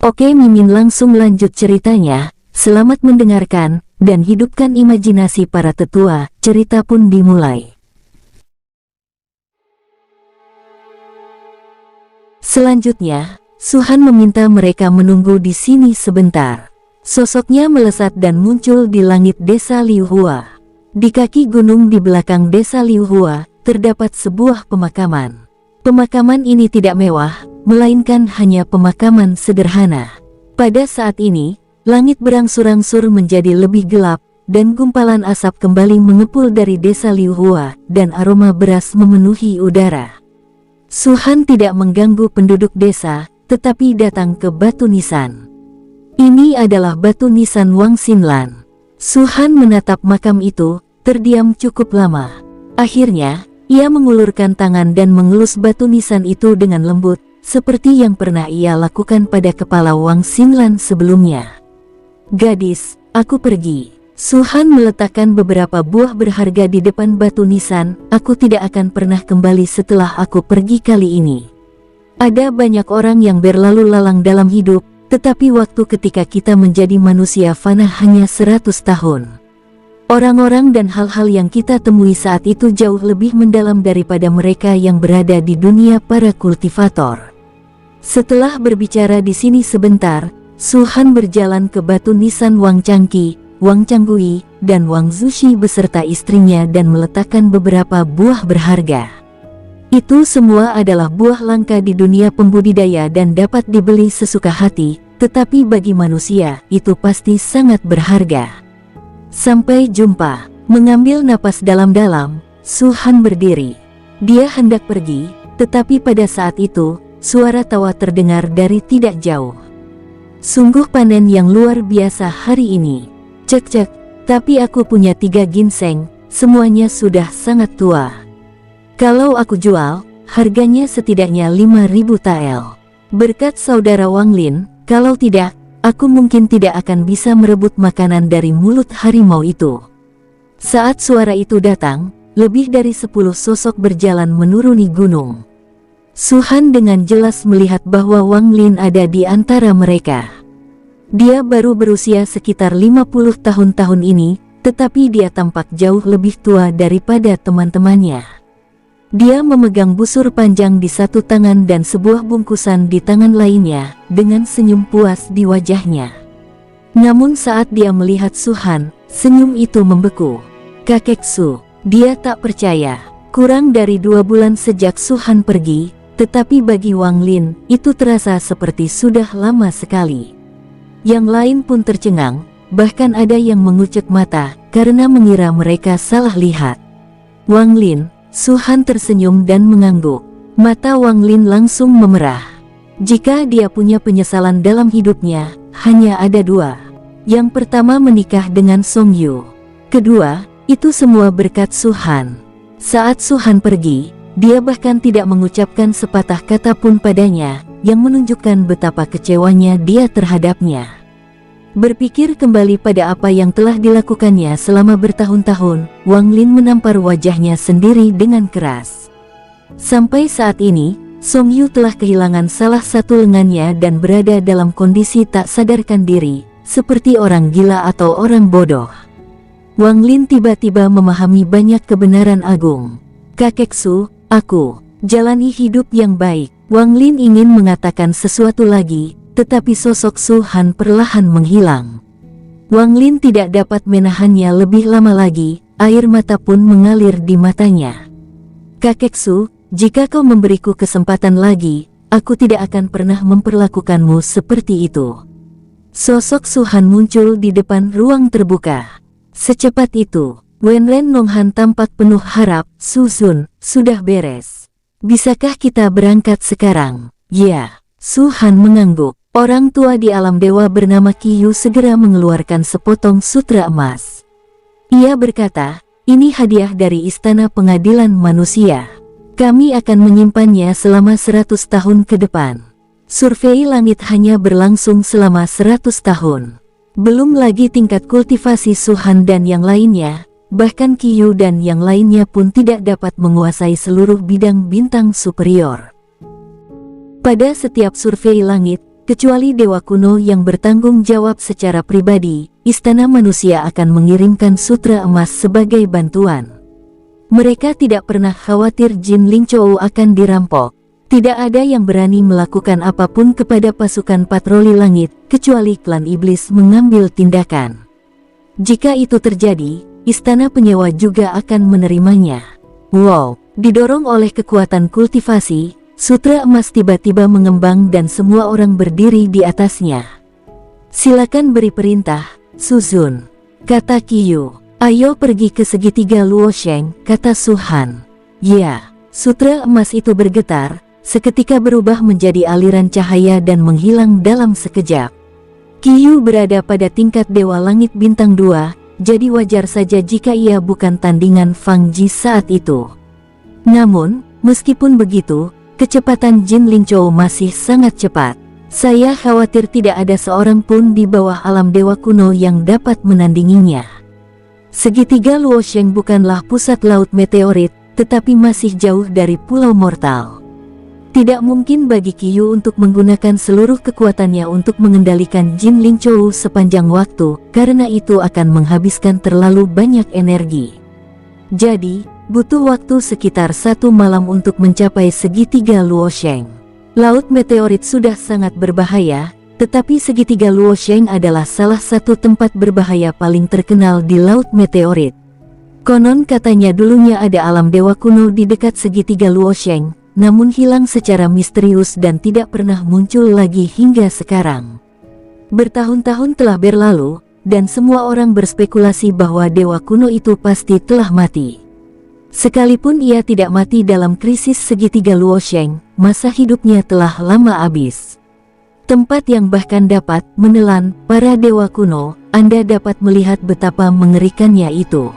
Oke, Mimin langsung lanjut ceritanya. Selamat mendengarkan, dan hidupkan imajinasi para tetua. Cerita pun dimulai. Selanjutnya, Suhan meminta mereka menunggu di sini sebentar. Sosoknya melesat dan muncul di langit desa Liuhua. Di kaki gunung di belakang desa Liuhua, terdapat sebuah pemakaman. Pemakaman ini tidak mewah, melainkan hanya pemakaman sederhana. Pada saat ini, langit berangsur-angsur menjadi lebih gelap, dan gumpalan asap kembali mengepul dari desa Liuhua, dan aroma beras memenuhi udara. Suhan tidak mengganggu penduduk desa, tetapi datang ke batu nisan. Ini adalah batu nisan Wang Xinlan. Suhan menatap makam itu, terdiam cukup lama. Akhirnya, ia mengulurkan tangan dan mengelus batu nisan itu dengan lembut, seperti yang pernah ia lakukan pada kepala Wang Xinlan sebelumnya. Gadis, aku pergi. Suhan meletakkan beberapa buah berharga di depan batu nisan. Aku tidak akan pernah kembali setelah aku pergi kali ini. Ada banyak orang yang berlalu lalang dalam hidup, tetapi waktu ketika kita menjadi manusia fana hanya 100 tahun. Orang-orang dan hal-hal yang kita temui saat itu jauh lebih mendalam daripada mereka yang berada di dunia para kultivator. Setelah berbicara di sini sebentar, Suhan berjalan ke batu nisan Wang Changqi, Wang Changgui, dan Wang Zushi beserta istrinya dan meletakkan beberapa buah berharga. Itu semua adalah buah langka di dunia pembudidaya dan dapat dibeli sesuka hati, tetapi bagi manusia, itu pasti sangat berharga. Sampai jumpa. Mengambil napas dalam-dalam, Suhan berdiri. Dia hendak pergi, tetapi pada saat itu, suara tawa terdengar dari tidak jauh. Sungguh panen yang luar biasa hari ini. Cek-cek, tapi aku punya 3 ginseng, semuanya sudah sangat tua. Kalau aku jual, harganya setidaknya 5.000 tael. Berkat saudara Wang Lin, kalau tidak, aku mungkin tidak akan bisa merebut makanan dari mulut harimau itu. Saat suara itu datang, lebih dari 10 sosok berjalan menuruni gunung. Suhan dengan jelas melihat bahwa Wang Lin ada di antara mereka. Dia baru berusia sekitar 50 tahun ini, tetapi dia tampak jauh lebih tua daripada teman-temannya. Dia memegang busur panjang di satu tangan dan sebuah bungkusan di tangan lainnya, dengan senyum puas di wajahnya. Namun saat dia melihat Suhan, senyum itu membeku. Kakek Su, dia tak percaya. Kurang dari 2 bulan sejak Suhan pergi, tetapi bagi Wang Lin, itu terasa seperti sudah lama sekali. Yang lain pun tercengang, bahkan ada yang mengucek mata, karena mengira mereka salah lihat. Wang Lin, Suhan tersenyum dan mengangguk. Mata Wang Lin langsung memerah. Jika dia punya penyesalan dalam hidupnya, hanya ada 2. Yang pertama menikah dengan Song Yu. Kedua, itu semua berkat Suhan. Saat Suhan pergi, dia bahkan tidak mengucapkan sepatah kata pun padanya, yang menunjukkan betapa kecewanya dia terhadapnya. Berpikir kembali pada apa yang telah dilakukannya selama bertahun-tahun, Wang Lin menampar wajahnya sendiri dengan keras. Sampai saat ini, Song Yu telah kehilangan salah satu lengannya dan berada dalam kondisi tak sadarkan diri, seperti orang gila atau orang bodoh. Wang Lin tiba-tiba memahami banyak kebenaran agung. Kakek Su, aku jalani hidup yang baik. Wang Lin ingin mengatakan sesuatu lagi, tetapi sosok Suhan perlahan menghilang. Wang Lin tidak dapat menahannya lebih lama lagi, air mata pun mengalir di matanya. Kakek Su, jika kau memberiku kesempatan lagi, aku tidak akan pernah memperlakukanmu seperti itu. Sosok Suhan muncul di depan ruang terbuka. Secepat itu, Wenren Nonghan tampak penuh harap. Susun, sudah beres. Bisakah kita berangkat sekarang? Ya, Suhan mengangguk. Orang tua di alam dewa bernama Qiyu segera mengeluarkan sepotong sutra emas. Ia berkata, ini hadiah dari Istana Pengadilan Manusia. Kami akan menyimpannya selama 100 tahun ke depan. Survei langit hanya berlangsung selama 100 tahun. Belum lagi tingkat kultivasi Suhan dan yang lainnya, bahkan Qiyu dan yang lainnya pun tidak dapat menguasai seluruh bidang bintang superior. Pada setiap survei langit, kecuali dewa kuno yang bertanggung jawab secara pribadi, istana manusia akan mengirimkan sutra emas sebagai bantuan. Mereka tidak pernah khawatir Jin Lingchou akan dirampok. Tidak ada yang berani melakukan apapun kepada pasukan patroli langit, kecuali klan iblis mengambil tindakan. Jika itu terjadi, istana penyewa juga akan menerimanya. Wow, didorong oleh kekuatan kultivasi, sutra emas tiba-tiba mengembang dan semua orang berdiri di atasnya. Silakan beri perintah, Suzun, kata Qiyu. Ayo pergi ke segitiga Luosheng, kata Suhan. Ya, sutra emas itu bergetar, seketika berubah menjadi aliran cahaya dan menghilang dalam sekejap. Qiyu berada pada tingkat Dewa Langit Bintang 2, jadi wajar saja jika ia bukan tandingan Fang Ji saat itu. Namun, meskipun begitu, kecepatan Jin Lingchou masih sangat cepat. Saya khawatir tidak ada seorang pun di bawah alam dewa kuno yang dapat menandinginya. Segitiga Luosheng bukanlah pusat laut meteorit, tetapi masih jauh dari pulau mortal. Tidak mungkin bagi Qiyu untuk menggunakan seluruh kekuatannya untuk mengendalikan Jin Lingchou sepanjang waktu, karena itu akan menghabiskan terlalu banyak energi. Jadi, butuh waktu sekitar 1 malam untuk mencapai segitiga Luosheng. Laut meteorit sudah sangat berbahaya, tetapi segitiga Luosheng adalah salah satu tempat berbahaya paling terkenal di laut meteorit. Konon katanya dulunya ada alam dewa kuno di dekat segitiga Luosheng, namun hilang secara misterius dan tidak pernah muncul lagi hingga sekarang. Bertahun-tahun telah berlalu, dan semua orang berspekulasi bahwa dewa kuno itu pasti telah mati. Sekalipun ia tidak mati dalam krisis segitiga Luosheng, masa hidupnya telah lama habis. Tempat yang bahkan dapat menelan para dewa kuno, Anda dapat melihat betapa mengerikannya itu.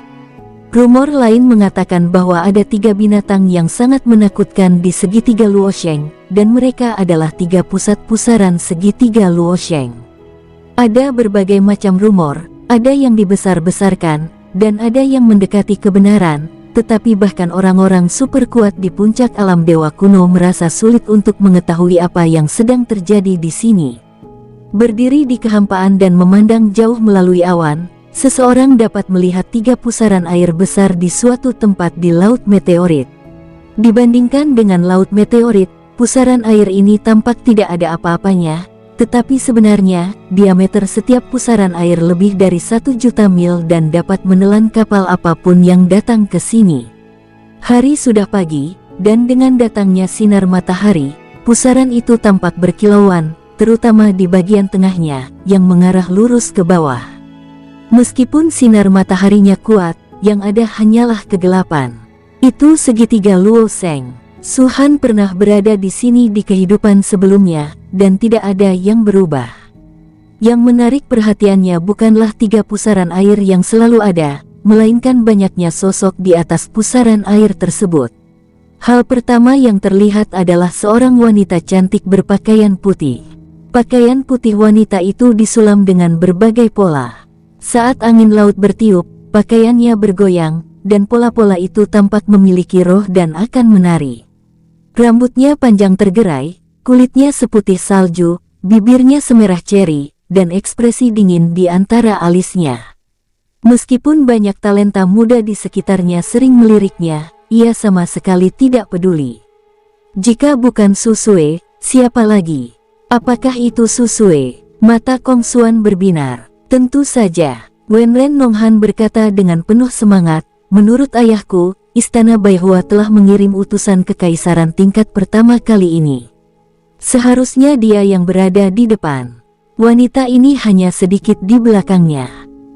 Rumor lain mengatakan bahwa ada 3 binatang yang sangat menakutkan di segitiga Luosheng, dan mereka adalah 3 pusat pusaran segitiga Luosheng. Ada berbagai macam rumor, ada yang dibesar-besarkan, dan ada yang mendekati kebenaran. Tetapi bahkan orang-orang super kuat di puncak alam dewa kuno merasa sulit untuk mengetahui apa yang sedang terjadi di sini. Berdiri di kehampaan dan memandang jauh melalui awan, seseorang dapat melihat 3 pusaran air besar di suatu tempat di laut meteorit. Dibandingkan dengan laut meteorit, pusaran air ini tampak tidak ada apa-apanya, tetapi sebenarnya, diameter setiap pusaran air lebih dari 1 juta mil dan dapat menelan kapal apapun yang datang ke sini. Hari sudah pagi, dan dengan datangnya sinar matahari, pusaran itu tampak berkilauan, terutama di bagian tengahnya, yang mengarah lurus ke bawah. Meskipun sinar mataharinya kuat, yang ada hanyalah kegelapan. Itu segitiga Luosheng. Suhan pernah berada di sini di kehidupan sebelumnya, dan tidak ada yang berubah. Yang menarik perhatiannya bukanlah 3 pusaran air yang selalu ada, melainkan banyaknya sosok di atas pusaran air tersebut. Hal pertama yang terlihat adalah seorang wanita cantik berpakaian putih. Pakaian putih wanita itu disulam dengan berbagai pola. Saat angin laut bertiup, pakaiannya bergoyang, dan pola-pola itu tampak memiliki roh dan akan menari. Rambutnya panjang tergerai, kulitnya seputih salju, bibirnya semerah ceri, dan ekspresi dingin di antara alisnya. Meskipun banyak talenta muda di sekitarnya sering meliriknya, ia sama sekali tidak peduli. Jika bukan Susue, siapa lagi? Apakah itu Susue? Mata Kong Xuan berbinar. Tentu saja, Wenren Nonghan berkata dengan penuh semangat, menurut ayahku, Istana Baihua telah mengirim utusan kekaisaran tingkat pertama kali ini. Seharusnya dia yang berada di depan. Wanita ini hanya sedikit di belakangnya.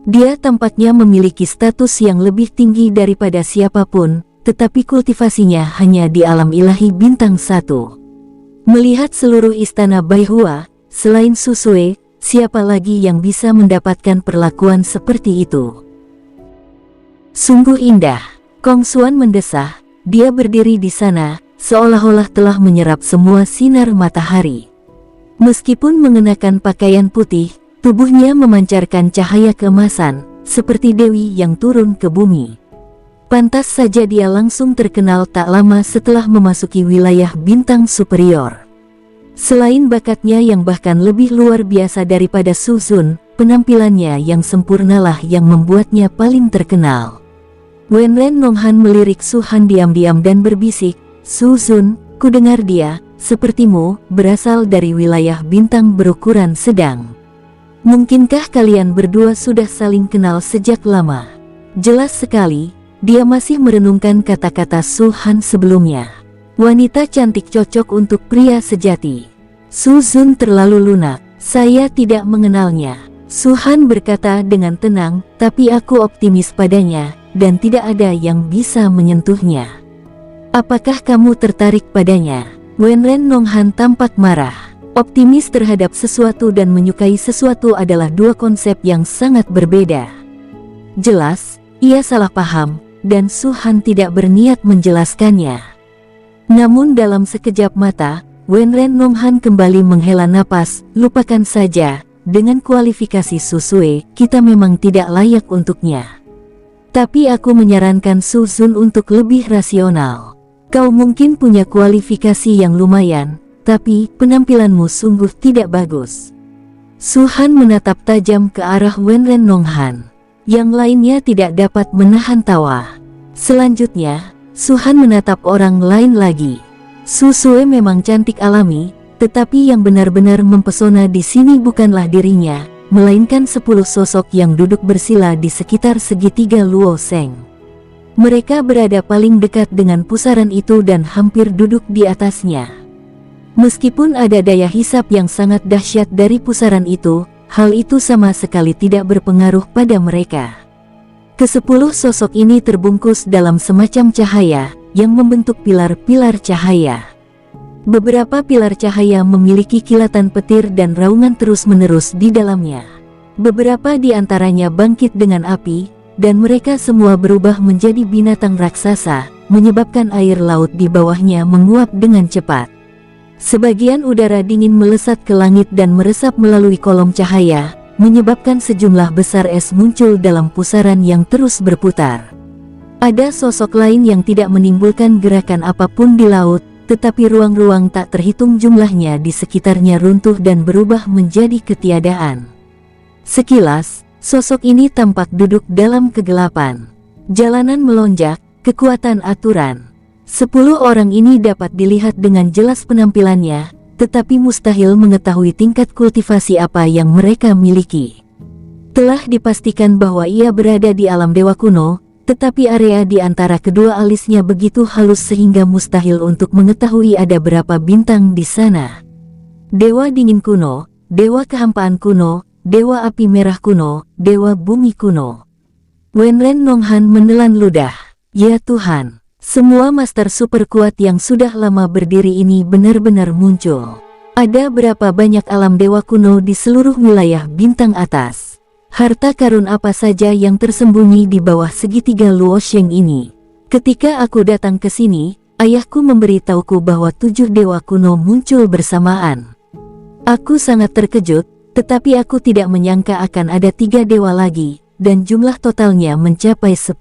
Dia tampaknya memiliki status yang lebih tinggi daripada siapapun, tetapi kultivasinya hanya di alam ilahi bintang 1. Melihat seluruh istana Baihua, selain Susue, siapa lagi yang bisa mendapatkan perlakuan seperti itu? Sungguh indah. Kong Xuan mendesah, dia berdiri di sana, seolah-olah telah menyerap semua sinar matahari. Meskipun mengenakan pakaian putih, tubuhnya memancarkan cahaya keemasan, seperti dewi yang turun ke bumi. Pantas saja dia langsung terkenal tak lama setelah memasuki wilayah bintang superior. Selain bakatnya yang bahkan lebih luar biasa daripada Su Zun, penampilannya yang sempurnalah yang membuatnya paling terkenal. Wenren Nonghan melirik Su Han diam-diam dan berbisik, "Su Zun, ku dengar dia, sepertimu, berasal dari wilayah bintang berukuran sedang. Mungkinkah kalian berdua sudah saling kenal sejak lama?" Jelas sekali, dia masih merenungkan kata-kata Su Han sebelumnya. Wanita cantik cocok untuk pria sejati. Su Zun terlalu lunak, "Saya tidak mengenalnya." Su Han berkata dengan tenang, "Tapi aku optimis padanya, dan tidak ada yang bisa menyentuhnya." "Apakah kamu tertarik padanya?" Wenren Nonghan tampak marah. Optimis terhadap sesuatu dan menyukai sesuatu adalah dua konsep yang sangat berbeda. Jelas, ia salah paham, dan Su Han tidak berniat menjelaskannya. Namun dalam sekejap mata, Wenren Nonghan kembali menghela napas, "Lupakan saja, dengan kualifikasi Su Sue, kita memang tidak layak untuknya. Tapi aku menyarankan Su Zun untuk lebih rasional. Kau mungkin punya kualifikasi yang lumayan, tapi penampilanmu sungguh tidak bagus." Su Han menatap tajam ke arah Wenren Nonghan. Yang lainnya tidak dapat menahan tawa. Selanjutnya, Su Han menatap orang lain lagi. Su Sue memang cantik alami, tetapi yang benar-benar mempesona di sini bukanlah dirinya, melainkan 10 sosok yang duduk bersila di sekitar segitiga Luo Seng. Mereka berada paling dekat dengan pusaran itu dan hampir duduk di atasnya. Meskipun ada daya hisap yang sangat dahsyat dari pusaran itu, hal itu sama sekali tidak berpengaruh pada mereka. Ke-10 sosok ini terbungkus dalam semacam cahaya yang membentuk pilar-pilar cahaya. Beberapa pilar cahaya memiliki kilatan petir dan raungan terus-menerus di dalamnya. Beberapa di antaranya bangkit dengan api, dan mereka semua berubah menjadi binatang raksasa, menyebabkan air laut di bawahnya menguap dengan cepat. Sebagian udara dingin melesat ke langit dan meresap melalui kolom cahaya, menyebabkan sejumlah besar es muncul dalam pusaran yang terus berputar. Ada sosok lain yang tidak menimbulkan gerakan apapun di laut, tetapi ruang-ruang tak terhitung jumlahnya di sekitarnya runtuh dan berubah menjadi ketiadaan. Sekilas, sosok ini tampak duduk dalam kegelapan. Jalanan melonjak, kekuatan aturan. 10 orang ini dapat dilihat dengan jelas penampilannya, tetapi mustahil mengetahui tingkat kultivasi apa yang mereka miliki. Telah dipastikan bahwa ia berada di alam dewa kuno, tetapi area di antara kedua alisnya begitu halus sehingga mustahil untuk mengetahui ada berapa bintang di sana. Dewa dingin kuno, dewa kehampaan kuno, dewa api merah kuno, dewa bumi kuno. Wenren Nonghan menelan ludah. Ya Tuhan, semua master super kuat yang sudah lama berdiri ini benar-benar muncul. Ada berapa banyak alam dewa kuno di seluruh wilayah bintang atas? Harta karun apa saja yang tersembunyi di bawah segitiga Luo Sheng ini? Ketika aku datang ke sini, ayahku memberitahuku bahwa 7 dewa kuno muncul bersamaan. Aku sangat terkejut, tetapi aku tidak menyangka akan ada 3 dewa lagi, dan jumlah totalnya mencapai 10.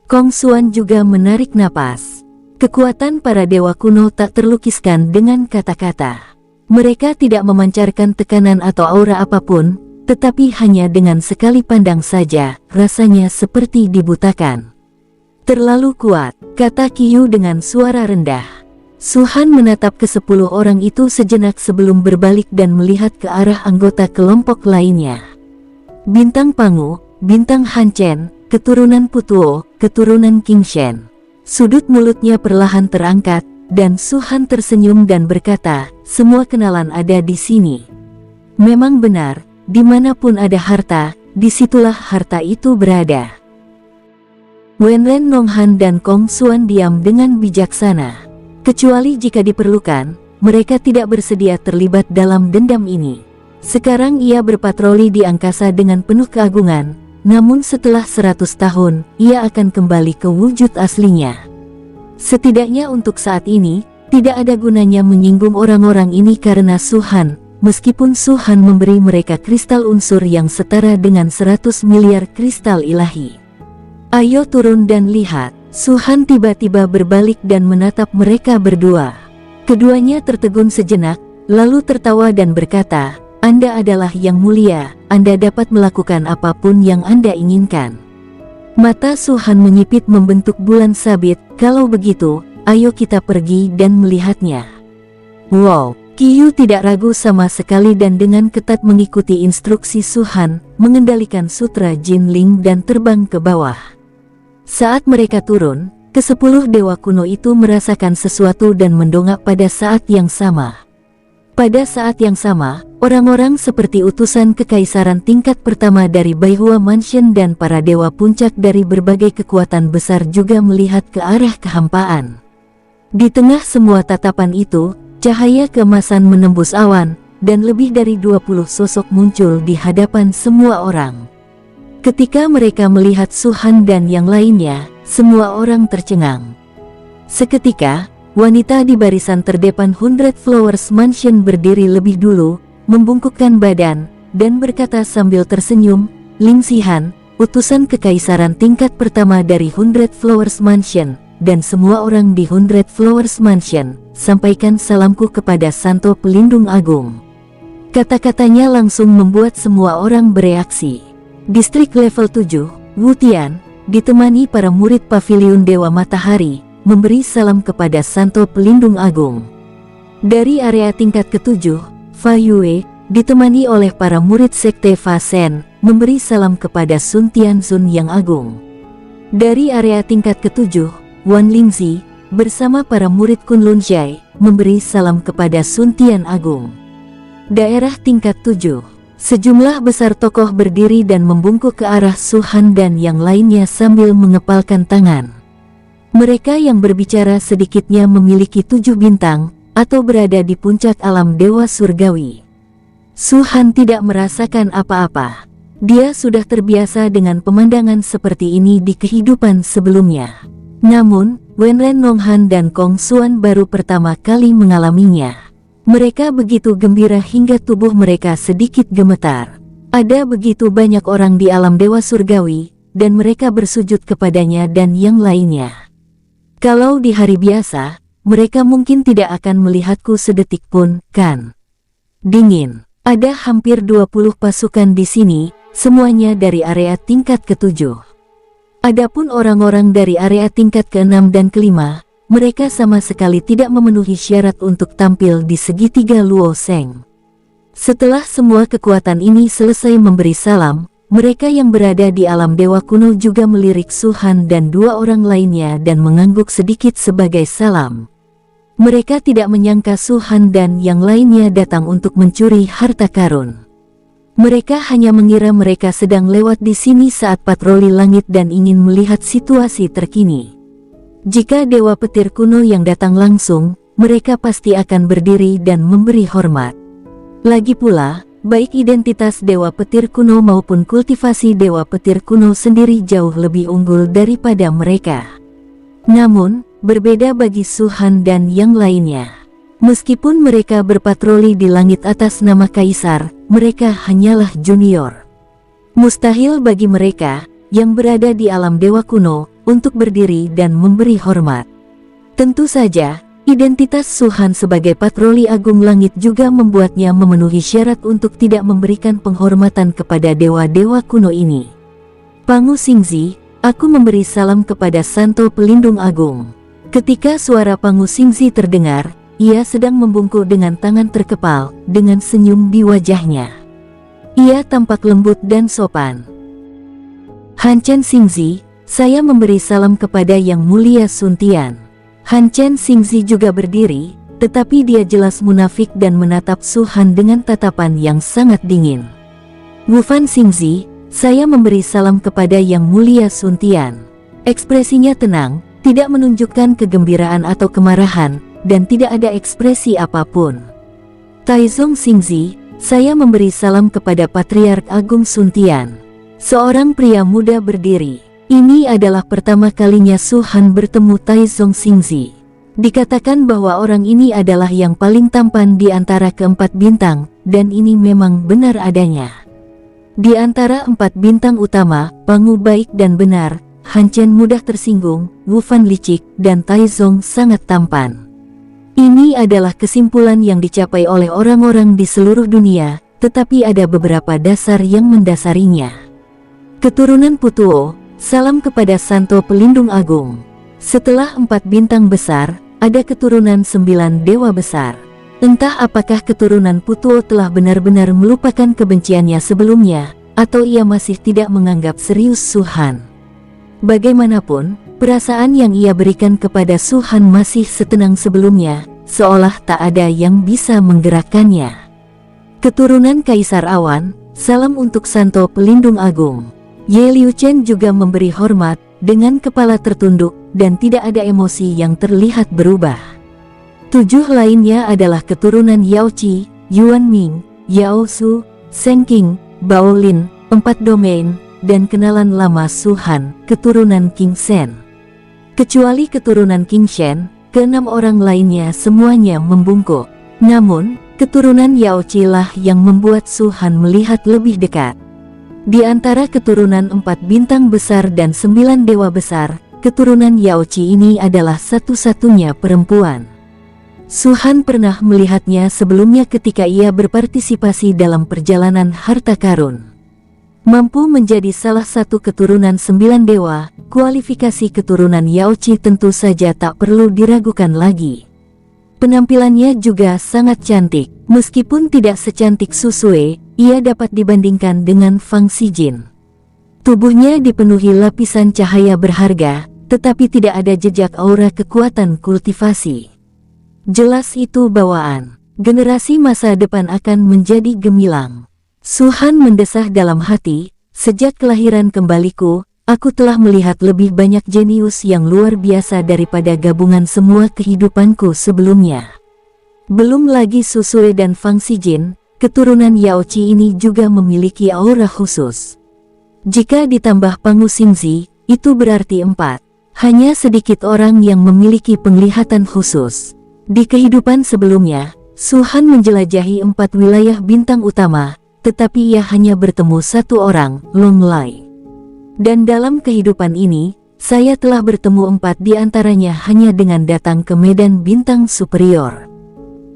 Kong Xuan juga menarik napas. Kekuatan para dewa kuno tak terlukiskan dengan kata-kata. Mereka tidak memancarkan tekanan atau aura apapun, tetapi hanya dengan sekali pandang saja, rasanya seperti dibutakan. Terlalu kuat, kata Qiyu dengan suara rendah. Su Han menatap ke-10 orang itu sejenak sebelum berbalik dan melihat ke arah anggota kelompok lainnya. Bintang Pangu, Bintang Han Chen, keturunan Putuo, keturunan King Shen. Sudut mulutnya perlahan terangkat, dan Su Han tersenyum dan berkata, "Semua kenalan ada di sini." Memang benar. Dimanapun ada harta, disitulah harta itu berada. Wenren Nonghan dan Kong Xuan diam dengan bijaksana. Kecuali jika diperlukan, mereka tidak bersedia terlibat dalam dendam ini. Sekarang ia berpatroli di angkasa dengan penuh keagungan, namun setelah 100 tahun, ia akan kembali ke wujud aslinya. Setidaknya untuk saat ini, tidak ada gunanya menyinggung orang-orang ini karena Su Han. Meskipun Su Han memberi mereka kristal unsur yang setara dengan 100 miliar kristal ilahi. Ayo turun dan lihat. Su Han tiba-tiba berbalik dan menatap mereka berdua. Keduanya tertegun sejenak, lalu tertawa dan berkata, "Anda adalah yang mulia, Anda dapat melakukan apapun yang Anda inginkan." Mata Su Han menyipit membentuk bulan sabit. "Kalau begitu, ayo kita pergi dan melihatnya." Wow, Qiyu tidak ragu sama sekali dan dengan ketat mengikuti instruksi Su Han, mengendalikan sutra Jinling dan terbang ke bawah. Saat mereka turun, ke-10 dewa kuno itu merasakan sesuatu dan mendongak pada saat yang sama. Pada saat yang sama, orang-orang seperti utusan kekaisaran tingkat pertama dari Baihua Mansion dan para dewa puncak dari berbagai kekuatan besar juga melihat ke arah kehampaan. Di tengah semua tatapan itu, cahaya keemasan menembus awan, dan lebih dari 20 sosok muncul di hadapan semua orang. Ketika mereka melihat Su Han dan yang lainnya, semua orang tercengang. Seketika, wanita di barisan terdepan 100 Flowers Mansion berdiri lebih dulu, membungkukkan badan, dan berkata sambil tersenyum, "Ling Xihan, utusan kekaisaran tingkat pertama dari 100 Flowers Mansion, dan semua orang di 100 Flowers Mansion, sampaikan salamku kepada Santo Pelindung Agung." Kata-katanya langsung membuat semua orang bereaksi. Distrik level 7, Wu Tian, ditemani para murid Paviliun Dewa Matahari, memberi salam kepada Santo Pelindung Agung. Dari area tingkat ke-7, Fa Yue, ditemani oleh para murid Sekte Fa Shen, memberi salam kepada Sun Tianzun yang agung. Dari area tingkat ke-7, Wan Lingzi, bersama para murid Kunlun Zhai, memberi salam kepada Sun Tian Agung. Daerah tingkat 7. Sejumlah besar tokoh berdiri dan membungkuk ke arah Su Han dan yang lainnya sambil mengepalkan tangan. Mereka yang berbicara sedikitnya memiliki 7 bintang, atau berada di puncak alam dewa surgawi. Su Han tidak merasakan apa-apa. Dia sudah terbiasa dengan pemandangan seperti ini di kehidupan sebelumnya. Namun, Wenren Nonghan dan Kong Xuan baru pertama kali mengalaminya. Mereka begitu gembira hingga tubuh mereka sedikit gemetar. Ada begitu banyak orang di alam dewa surgawi, dan mereka bersujud kepadanya dan yang lainnya. Kalau di hari biasa, mereka mungkin tidak akan melihatku sedetik pun, kan? Dingin. Ada hampir 20 pasukan di sini, semuanya dari area tingkat ke-7. Adapun orang-orang dari area tingkat ke-6 dan ke-5, mereka sama sekali tidak memenuhi syarat untuk tampil di segitiga Luo Sheng. Setelah semua kekuatan ini selesai memberi salam, mereka yang berada di alam dewa kuno juga melirik Su Han dan 2 orang lainnya dan mengangguk sedikit sebagai salam. Mereka tidak menyangka Su Han dan yang lainnya datang untuk mencuri harta karun. Mereka hanya mengira mereka sedang lewat di sini saat patroli langit dan ingin melihat situasi terkini. Jika Dewa Petir kuno yang datang langsung, mereka pasti akan berdiri dan memberi hormat. Lagi pula, baik identitas Dewa Petir kuno maupun kultivasi Dewa Petir kuno sendiri jauh lebih unggul daripada mereka. Namun, berbeda bagi Su Han dan yang lainnya. Meskipun mereka berpatroli di langit atas nama Kaisar, mereka hanyalah junior. Mustahil bagi mereka, yang berada di alam dewa kuno, untuk berdiri dan memberi hormat. Tentu saja, identitas Su Han sebagai patroli agung langit juga membuatnya memenuhi syarat untuk tidak memberikan penghormatan kepada dewa-dewa kuno ini. "Pangu Xingzi, aku memberi salam kepada Santo Pelindung Agung." Ketika suara Pangu Xingzi terdengar, ia sedang membungkuk dengan tangan terkepal, dengan senyum di wajahnya. Ia tampak lembut dan sopan. "Han Chen Xingzi, saya memberi salam kepada Yang Mulia Sun Tian." Han Chen Xingzi juga berdiri, tetapi dia jelas munafik dan menatap Su Han dengan tatapan yang sangat dingin. "Wu Fan Xingzi, saya memberi salam kepada Yang Mulia Sun Tian." Ekspresinya tenang, tidak menunjukkan kegembiraan atau kemarahan, dan tidak ada ekspresi apapun. "Taizong Xingzi, saya memberi salam kepada Patriark Agung Sun Tian." Seorang pria muda berdiri. Ini adalah pertama kalinya Su Han bertemu Taizong Xingzi. Dikatakan bahwa orang ini adalah yang paling tampan di antara ke-4 bintang, dan ini memang benar adanya. Di antara 4 bintang utama, Pangu baik dan benar, Han Chen mudah tersinggung, Wu Fan licik, dan Taizong sangat tampan. Ini adalah kesimpulan yang dicapai oleh orang-orang di seluruh dunia, tetapi ada beberapa dasar yang mendasarinya. Keturunan Putuo, salam kepada Santo Pelindung Agung. Setelah 4 bintang besar, ada keturunan 9 dewa besar. Entah apakah keturunan Putuo telah benar-benar melupakan kebenciannya sebelumnya, atau ia masih tidak menganggap serius Suhan. Bagaimanapun, perasaan yang ia berikan kepada Suhan masih setenang sebelumnya, seolah tak ada yang bisa menggerakkannya. Keturunan Kaisar Awan, salam untuk Santo Pelindung Agung. Ye Liu Chen juga memberi hormat, dengan kepala tertunduk, dan tidak ada emosi yang terlihat berubah. 7 lainnya adalah keturunan Yao Qi, Yuan Ming, Yao Su, Seng Qing, Bao Lin, 4 domain, dan kenalan lama Suhan, keturunan King Shen. Kecuali keturunan King Shen, ke-6 orang lainnya semuanya membungkuk. Namun, keturunan Yao Qi lah yang membuat Suhan melihat lebih dekat. Di antara keturunan 4 bintang besar dan 9 dewa besar, keturunan Yao Qi ini adalah satu-satunya perempuan. Suhan pernah melihatnya sebelumnya ketika ia berpartisipasi dalam perjalanan harta karun. Mampu menjadi salah satu keturunan 9 dewa, kualifikasi keturunan Yao Qi tentu saja tak perlu diragukan lagi. Penampilannya juga sangat cantik, meskipun tidak secantik Susue, ia dapat dibandingkan dengan Fang Xijin. Tubuhnya dipenuhi lapisan cahaya berharga, tetapi tidak ada jejak aura kekuatan kultivasi. Jelas itu bawaan. Generasi masa depan akan menjadi gemilang. Suhan mendesah dalam hati, sejak kelahiran kembaliku, aku telah melihat lebih banyak jenius yang luar biasa daripada gabungan semua kehidupanku sebelumnya. Belum lagi Susue dan Fang Xijin, keturunan Yao Qi ini juga memiliki aura khusus. Jika ditambah Pangu Xingzi, itu berarti 4. Hanya sedikit orang yang memiliki penglihatan khusus. Di kehidupan sebelumnya, Suhan menjelajahi 4 wilayah bintang utama, tetapi ia hanya bertemu 1 orang, Long Lai. Dan dalam kehidupan ini, saya telah bertemu 4 di antaranya hanya dengan datang ke medan bintang superior.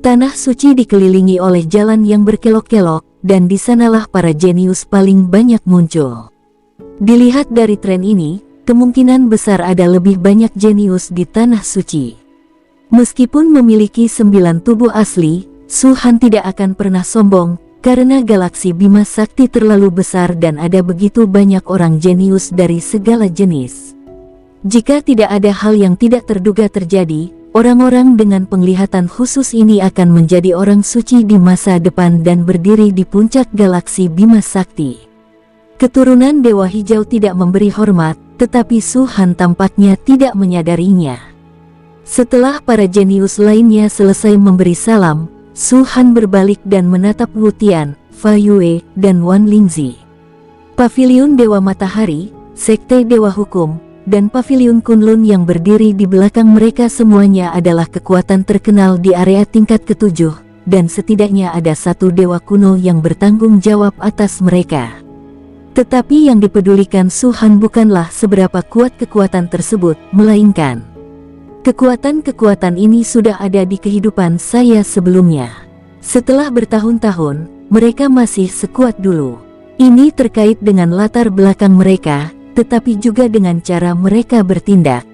Tanah suci dikelilingi oleh jalan yang berkelok-kelok, dan di sanalah para jenius paling banyak muncul. Dilihat dari tren ini, kemungkinan besar ada lebih banyak jenius di tanah suci. Meskipun memiliki 9 tubuh asli, Suhan tidak akan pernah sombong, karena galaksi Bima Sakti terlalu besar dan ada begitu banyak orang jenius dari segala jenis. Jika tidak ada hal yang tidak terduga terjadi, orang-orang dengan penglihatan khusus ini akan menjadi orang suci di masa depan dan berdiri di puncak galaksi Bima Sakti. Keturunan Dewa Hijau tidak memberi hormat, tetapi Suhan tampaknya tidak menyadarinya. Setelah para jenius lainnya selesai memberi salam, Suhan berbalik dan menatap Wu Tian, Fa Yue, dan Wan Lingzi. Paviliun Dewa Matahari, Sekte Dewa Hukum, dan Paviliun Kunlun yang berdiri di belakang mereka semuanya adalah kekuatan terkenal di area tingkat ke-7, dan setidaknya ada 1 dewa kuno yang bertanggung jawab atas mereka. Tetapi yang dipedulikan Suhan bukanlah seberapa kuat kekuatan tersebut, melainkan kekuatan-kekuatan ini sudah ada di kehidupan saya sebelumnya. Setelah bertahun-tahun, mereka masih sekuat dulu. Ini terkait dengan latar belakang mereka, tetapi juga dengan cara mereka bertindak.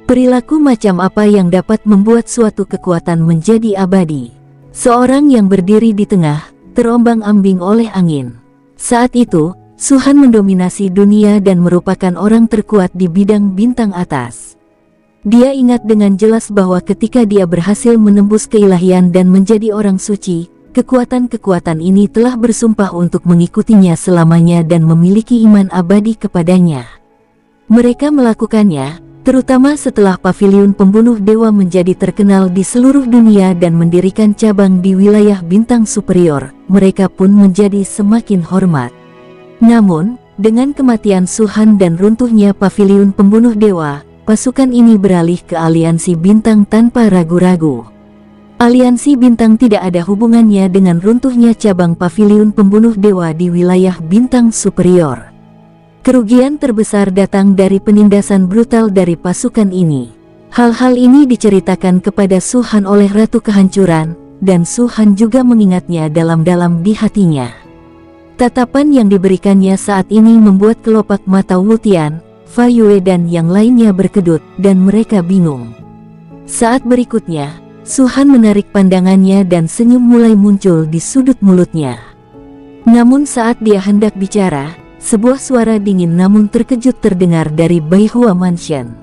Perilaku macam apa yang dapat membuat suatu kekuatan menjadi abadi? Seorang yang berdiri di tengah, terombang-ambing oleh angin. Saat itu, Suhan mendominasi dunia dan merupakan orang terkuat di bidang bintang atas. Dia ingat dengan jelas bahwa ketika dia berhasil menembus keilahian dan menjadi orang suci, kekuatan-kekuatan ini telah bersumpah untuk mengikutinya selamanya dan memiliki iman abadi kepadanya. Mereka melakukannya, terutama setelah Paviliun Pembunuh Dewa menjadi terkenal di seluruh dunia dan mendirikan cabang di wilayah bintang superior, mereka pun menjadi semakin hormat. Namun, dengan kematian Suhan dan runtuhnya Paviliun Pembunuh Dewa, pasukan ini beralih ke aliansi bintang tanpa ragu-ragu. Aliansi bintang tidak ada hubungannya dengan runtuhnya cabang Paviliun Pembunuh Dewa di wilayah bintang superior. Kerugian terbesar datang dari penindasan brutal dari pasukan ini. Hal-hal ini diceritakan kepada Su-han oleh Ratu Kehancuran, dan Su-han juga mengingatnya dalam-dalam di hatinya. Tatapan yang diberikannya saat ini membuat kelopak mata Wu Tian, Fa Yue dan yang lainnya berkedut, dan mereka bingung. Saat berikutnya, Su-han menarik pandangannya dan senyum mulai muncul di sudut mulutnya. Namun saat dia hendak bicara, sebuah suara dingin namun terkejut terdengar dari Baihua Mansion.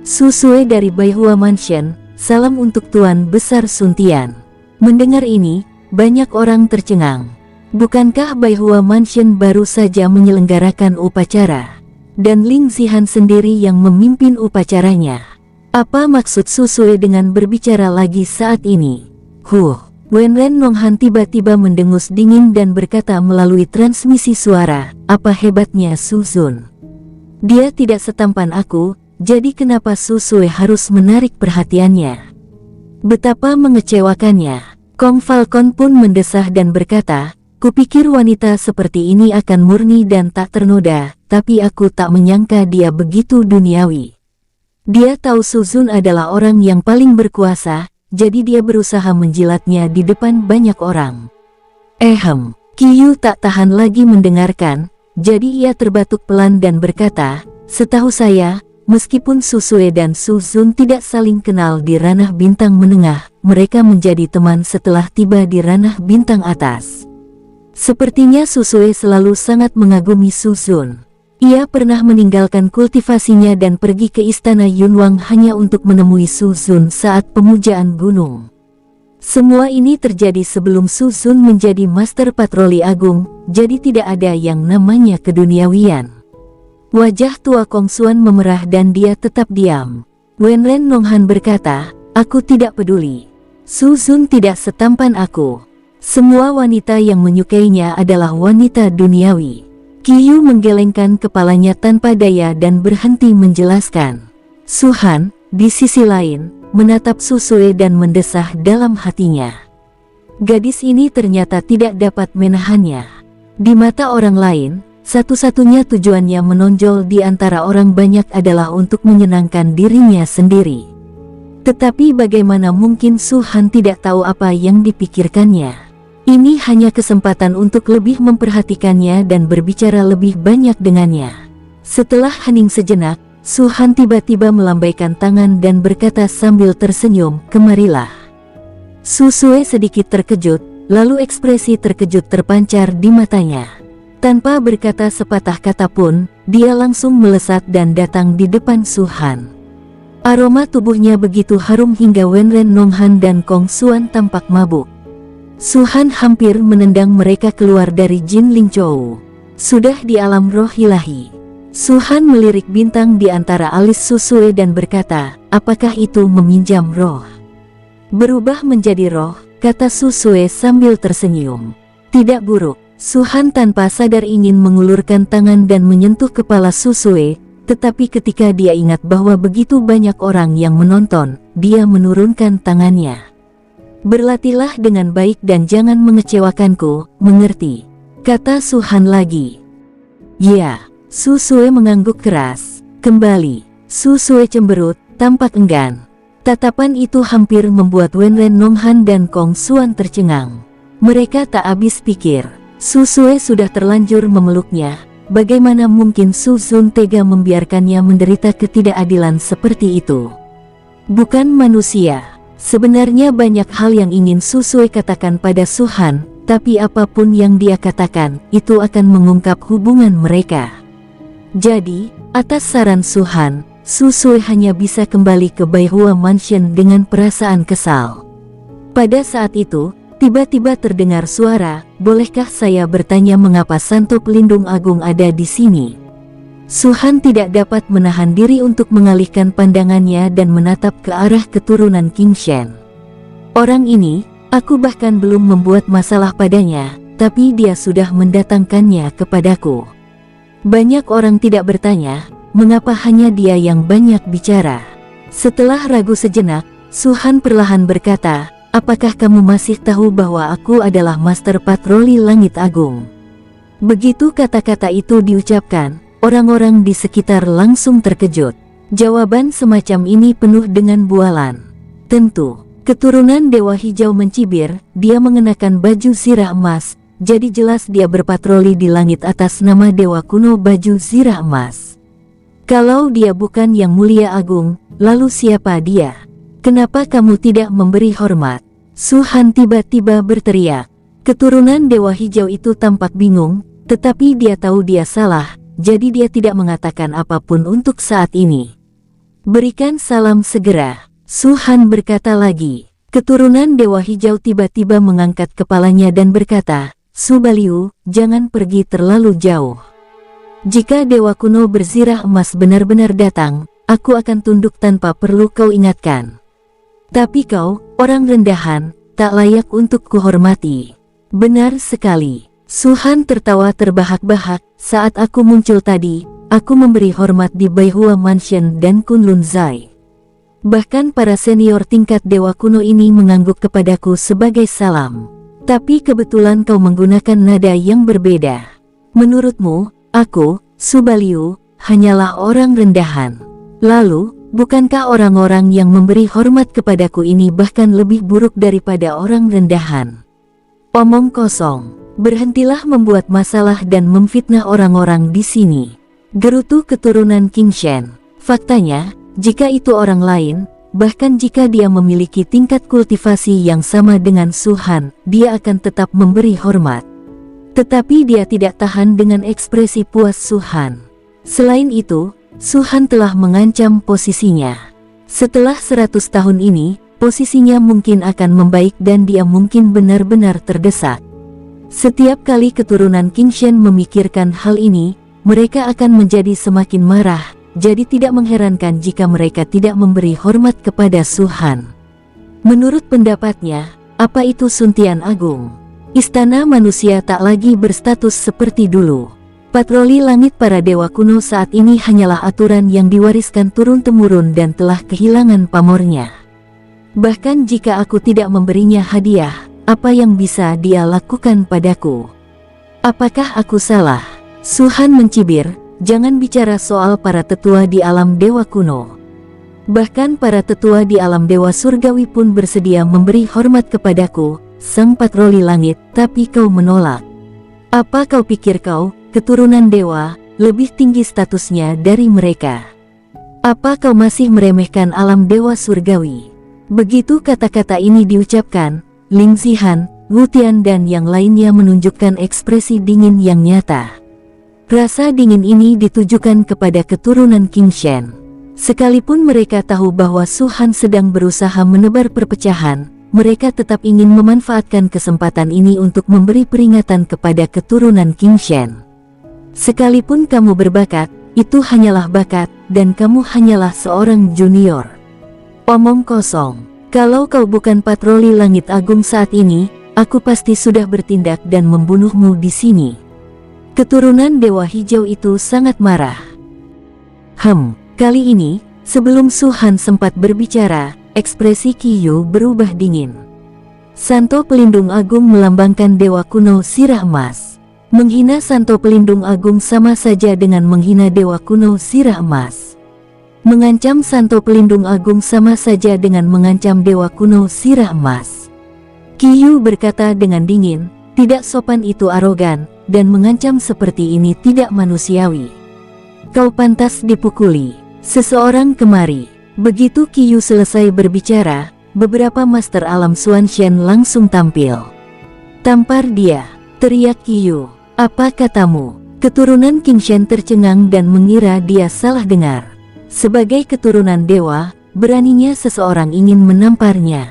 "Susue dari Baihua Mansion, salam untuk Tuan Besar Sun Tian." Mendengar ini, banyak orang tercengang. Bukankah Baihua Mansion baru saja menyelenggarakan upacara? Dan Ling Zihan sendiri yang memimpin upacaranya. Apa maksud Susue dengan berbicara lagi saat ini? Wenren Nonghan tiba-tiba mendengus dingin dan berkata melalui transmisi suara, "Apa hebatnya Suzun? Dia tidak setampan aku, jadi kenapa Susue harus menarik perhatiannya? Betapa mengecewakannya." Kong Falcon pun mendesah dan berkata, "Kupikir wanita seperti ini akan murni dan tak ternoda, tapi aku tak menyangka dia begitu duniawi. Dia tahu Suzun adalah orang yang paling berkuasa, jadi dia berusaha menjilatnya di depan banyak orang." Qiyu tak tahan lagi mendengarkan, jadi ia terbatuk pelan dan berkata, "Setahu saya, meskipun Susue dan Suzun tidak saling kenal di ranah bintang menengah, mereka menjadi teman setelah tiba di ranah bintang atas. Sepertinya Susue selalu sangat mengagumi Suzun. Ia pernah meninggalkan kultivasinya dan pergi ke istana Yunwang hanya untuk menemui Suzun saat pemujaan gunung. Semua ini terjadi sebelum Suzun menjadi Master Patroli Agung, jadi tidak ada yang namanya keduniawian." Wajah tua Kong Xuan memerah dan dia tetap diam. Wenren Nonghan berkata, "Aku tidak peduli. Suzun tidak setampan aku. Semua wanita yang menyukainya adalah wanita duniawi." Qiyu menggelengkan kepalanya tanpa daya dan berhenti menjelaskan. Su-han, di sisi lain, menatap Susue dan mendesah dalam hatinya. Gadis ini ternyata tidak dapat menahannya. Di mata orang lain, satu-satunya tujuannya menonjol di antara orang banyak adalah untuk menyenangkan dirinya sendiri. Tetapi bagaimana mungkin Su-han tidak tahu apa yang dipikirkannya? Ini hanya kesempatan untuk lebih memperhatikannya dan berbicara lebih banyak dengannya. Setelah hening sejenak, Su-han tiba-tiba melambaikan tangan dan berkata sambil tersenyum, "Kemarilah." Susue sedikit terkejut, lalu ekspresi terkejut terpancar di matanya. Tanpa berkata sepatah kata pun, dia langsung melesat dan datang di depan Su-han. Aroma tubuhnya begitu harum hingga Wenren Nonghan dan Kong Xuan tampak mabuk. Su-han hampir menendang mereka keluar dari Jin Ling Chou. Sudah di alam roh ilahi. Su-han melirik bintang di antara alis Susue dan berkata, "Apakah itu meminjam roh?" "Berubah menjadi roh," kata Susue sambil tersenyum. "Tidak buruk." Su-han tanpa sadar ingin mengulurkan tangan dan menyentuh kepala Susue, tetapi ketika dia ingat bahwa begitu banyak orang yang menonton, dia menurunkan tangannya. "Berlatihlah dengan baik dan jangan mengecewakanku, mengerti?" kata Su-han lagi. "Ya." Susue mengangguk keras. Kembali, Susue cemberut, tampak enggan. Tatapan itu hampir membuat Wenren Nonghan dan Kong Xuan tercengang. Mereka tak habis pikir. Susue sudah terlanjur memeluknya, bagaimana mungkin Suzun tega membiarkannya menderita ketidakadilan seperti itu? Bukan manusia. Sebenarnya banyak hal yang ingin Susue katakan pada Su-han, tapi apapun yang dia katakan, itu akan mengungkap hubungan mereka. Jadi, atas saran Su-han, Susue hanya bisa kembali ke Baihua Mansion dengan perasaan kesal. Pada saat itu, tiba-tiba terdengar suara, "Bolehkah saya bertanya mengapa Santo Pelindung Agung ada di sini?" Su-han tidak dapat menahan diri untuk mengalihkan pandangannya dan menatap ke arah keturunan King Shen. "Orang ini, aku bahkan belum membuat masalah padanya, tapi dia sudah mendatangkannya kepadaku." Banyak orang tidak bertanya, mengapa hanya dia yang banyak bicara. Setelah ragu sejenak, Su-han perlahan berkata, "Apakah kamu masih tahu bahwa aku adalah Master Patroli Langit Agung?" Begitu kata-kata itu diucapkan, orang-orang di sekitar langsung terkejut. Jawaban semacam ini penuh dengan bualan. Tentu, keturunan Dewa Hijau mencibir, dia mengenakan baju zirah emas, jadi jelas dia berpatroli di langit atas nama Dewa kuno baju zirah emas. Kalau dia bukan yang mulia agung, lalu siapa dia? Kenapa kamu tidak memberi hormat? Su Han tiba-tiba berteriak. Keturunan Dewa Hijau itu tampak bingung, tetapi dia tahu dia salah, jadi dia tidak mengatakan apapun untuk saat ini. Berikan salam segera, Su Han berkata lagi. Keturunan Dewa Hijau tiba-tiba mengangkat kepalanya dan berkata, Su Baliu, jangan pergi terlalu jauh. Jika Dewa kuno berzirah emas benar-benar datang, aku akan tunduk tanpa perlu kau ingatkan. Tapi kau, orang rendahan, tak layak untuk kuhormati. Benar sekali. Su Han tertawa terbahak-bahak. Saat aku muncul tadi, aku memberi hormat di Baihua Mansion dan Kunlun Zai. Bahkan para senior tingkat Dewa kuno ini mengangguk kepadaku sebagai salam. Tapi kebetulan kau menggunakan nada yang berbeda. Menurutmu, aku, Su Baliu, hanyalah orang rendahan. Lalu, bukankah orang-orang yang memberi hormat kepadaku ini bahkan lebih buruk daripada orang rendahan? Omong kosong. Berhentilah membuat masalah dan memfitnah orang-orang di sini. Gerutu keturunan King Shen. Faktanya, jika itu orang lain, bahkan jika dia memiliki tingkat kultivasi yang sama dengan Su Han, dia akan tetap memberi hormat. Tetapi dia tidak tahan dengan ekspresi puas Su Han. Selain itu, Su Han telah mengancam posisinya. Setelah 100 tahun ini, posisinya mungkin akan membaik dan dia mungkin benar-benar terdesak. Setiap kali keturunan King Shen memikirkan hal ini, mereka akan menjadi semakin marah, jadi tidak mengherankan jika mereka tidak memberi hormat kepada Su Han. Menurut pendapatnya, apa itu Suntian Agung? Istana manusia tak lagi berstatus seperti dulu. Patroli langit para dewa kuno saat ini hanyalah aturan yang diwariskan turun-temurun dan telah kehilangan pamornya. Bahkan jika aku tidak memberinya hadiah, apa yang bisa dia lakukan padaku? Apakah aku salah? Su Han mencibir, jangan bicara soal para tetua di alam dewa kuno. Bahkan para tetua di alam dewa surgawi pun bersedia memberi hormat kepadaku, sang patroli langit, tapi kau menolak. Apa kau pikir kau, keturunan dewa, lebih tinggi statusnya dari mereka? Apa kau masih meremehkan alam dewa surgawi? Begitu kata-kata ini diucapkan, Ling Zihan, Wu Tian dan yang lainnya menunjukkan ekspresi dingin yang nyata. Rasa dingin ini ditujukan kepada keturunan King Shen. Sekalipun mereka tahu bahwa Su Han sedang berusaha menebar perpecahan, mereka tetap ingin memanfaatkan kesempatan ini untuk memberi peringatan kepada keturunan King Shen. Sekalipun kamu berbakat, itu hanyalah bakat, dan kamu hanyalah seorang junior. Omong kosong. Kalau kau bukan patroli langit agung saat ini, aku pasti sudah bertindak dan membunuhmu di sini. Keturunan Dewa Hijau itu sangat marah. Kali ini, sebelum Su Han sempat berbicara, ekspresi Qiyu berubah dingin. Santo Pelindung Agung melambangkan Dewa kuno Sirah Emas. Menghina Santo Pelindung Agung sama saja dengan menghina Dewa kuno Sirah Emas. Mengancam Santo Pelindung Agung sama saja dengan mengancam Dewa kuno Sirah Emas. Qiyu berkata dengan dingin, tidak sopan itu arogan, dan mengancam seperti ini tidak manusiawi. Kau pantas dipukuli. Seseorang kemari. Begitu Qiyu selesai berbicara, beberapa master alam Xuanshen langsung tampil. Tampar dia, teriak Qiyu. Apa katamu? Keturunan King Shen tercengang dan mengira dia salah dengar. Sebagai keturunan dewa, beraninya seseorang ingin menamparnya.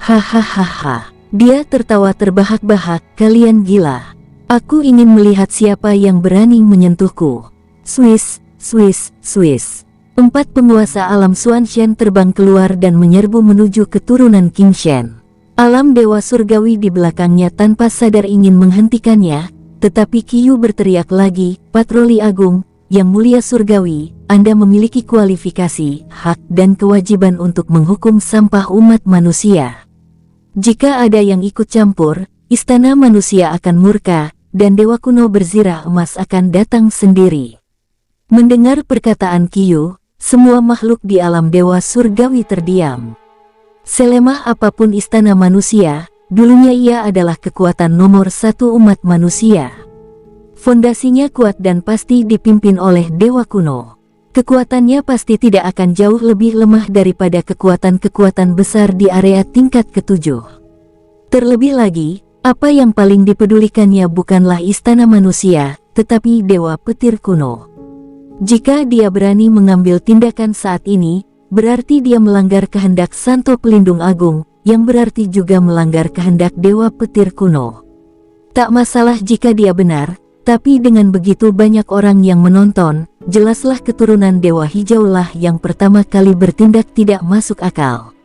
Hahaha. Dia tertawa terbahak-bahak, kalian gila. Aku ingin melihat siapa yang berani menyentuhku. Swiss, Swiss, Swiss. 4 penguasa alam Xuanshen terbang keluar dan menyerbu menuju keturunan King Shen. Alam dewa surgawi di belakangnya tanpa sadar ingin menghentikannya, tetapi Qiyu berteriak lagi, patroli agung, yang mulia surgawi, Anda memiliki kualifikasi, hak, dan kewajiban untuk menghukum sampah umat manusia. Jika ada yang ikut campur, istana manusia akan murka, dan dewa kuno berzirah emas akan datang sendiri. Mendengar perkataan Qiyu, semua makhluk di alam dewa surgawi terdiam. Selemah apapun istana manusia, dulunya ia adalah kekuatan nomor satu umat manusia. Fondasinya kuat dan pasti dipimpin oleh dewa kuno. Kekuatannya pasti tidak akan jauh lebih lemah daripada kekuatan-kekuatan besar di area tingkat ketujuh. Terlebih lagi, apa yang paling dipedulikannya bukanlah istana manusia, tetapi dewa petir kuno. Jika dia berani mengambil tindakan saat ini, berarti dia melanggar kehendak Santo Pelindung Agung, yang berarti juga melanggar kehendak dewa petir kuno. Tak masalah jika dia benar, tapi dengan begitu banyak orang yang menonton, jelaslah keturunan Dewa Hijaulah yang pertama kali bertindak tidak masuk akal.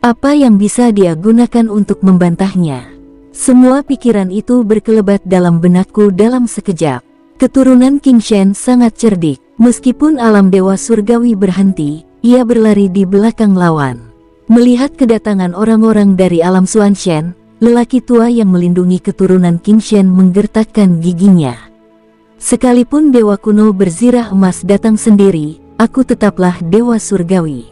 Apa yang bisa dia gunakan untuk membantahnya? Semua pikiran itu berkelebat dalam benakku dalam sekejap. Keturunan King Shen sangat cerdik. Meskipun alam dewa surgawi berhenti, ia berlari di belakang lawan. Melihat kedatangan orang-orang dari alam Xuanshen, lelaki tua yang melindungi keturunan King Shen menggertakkan giginya. Sekalipun dewa kuno berzirah emas datang sendiri, aku tetaplah dewa surgawi.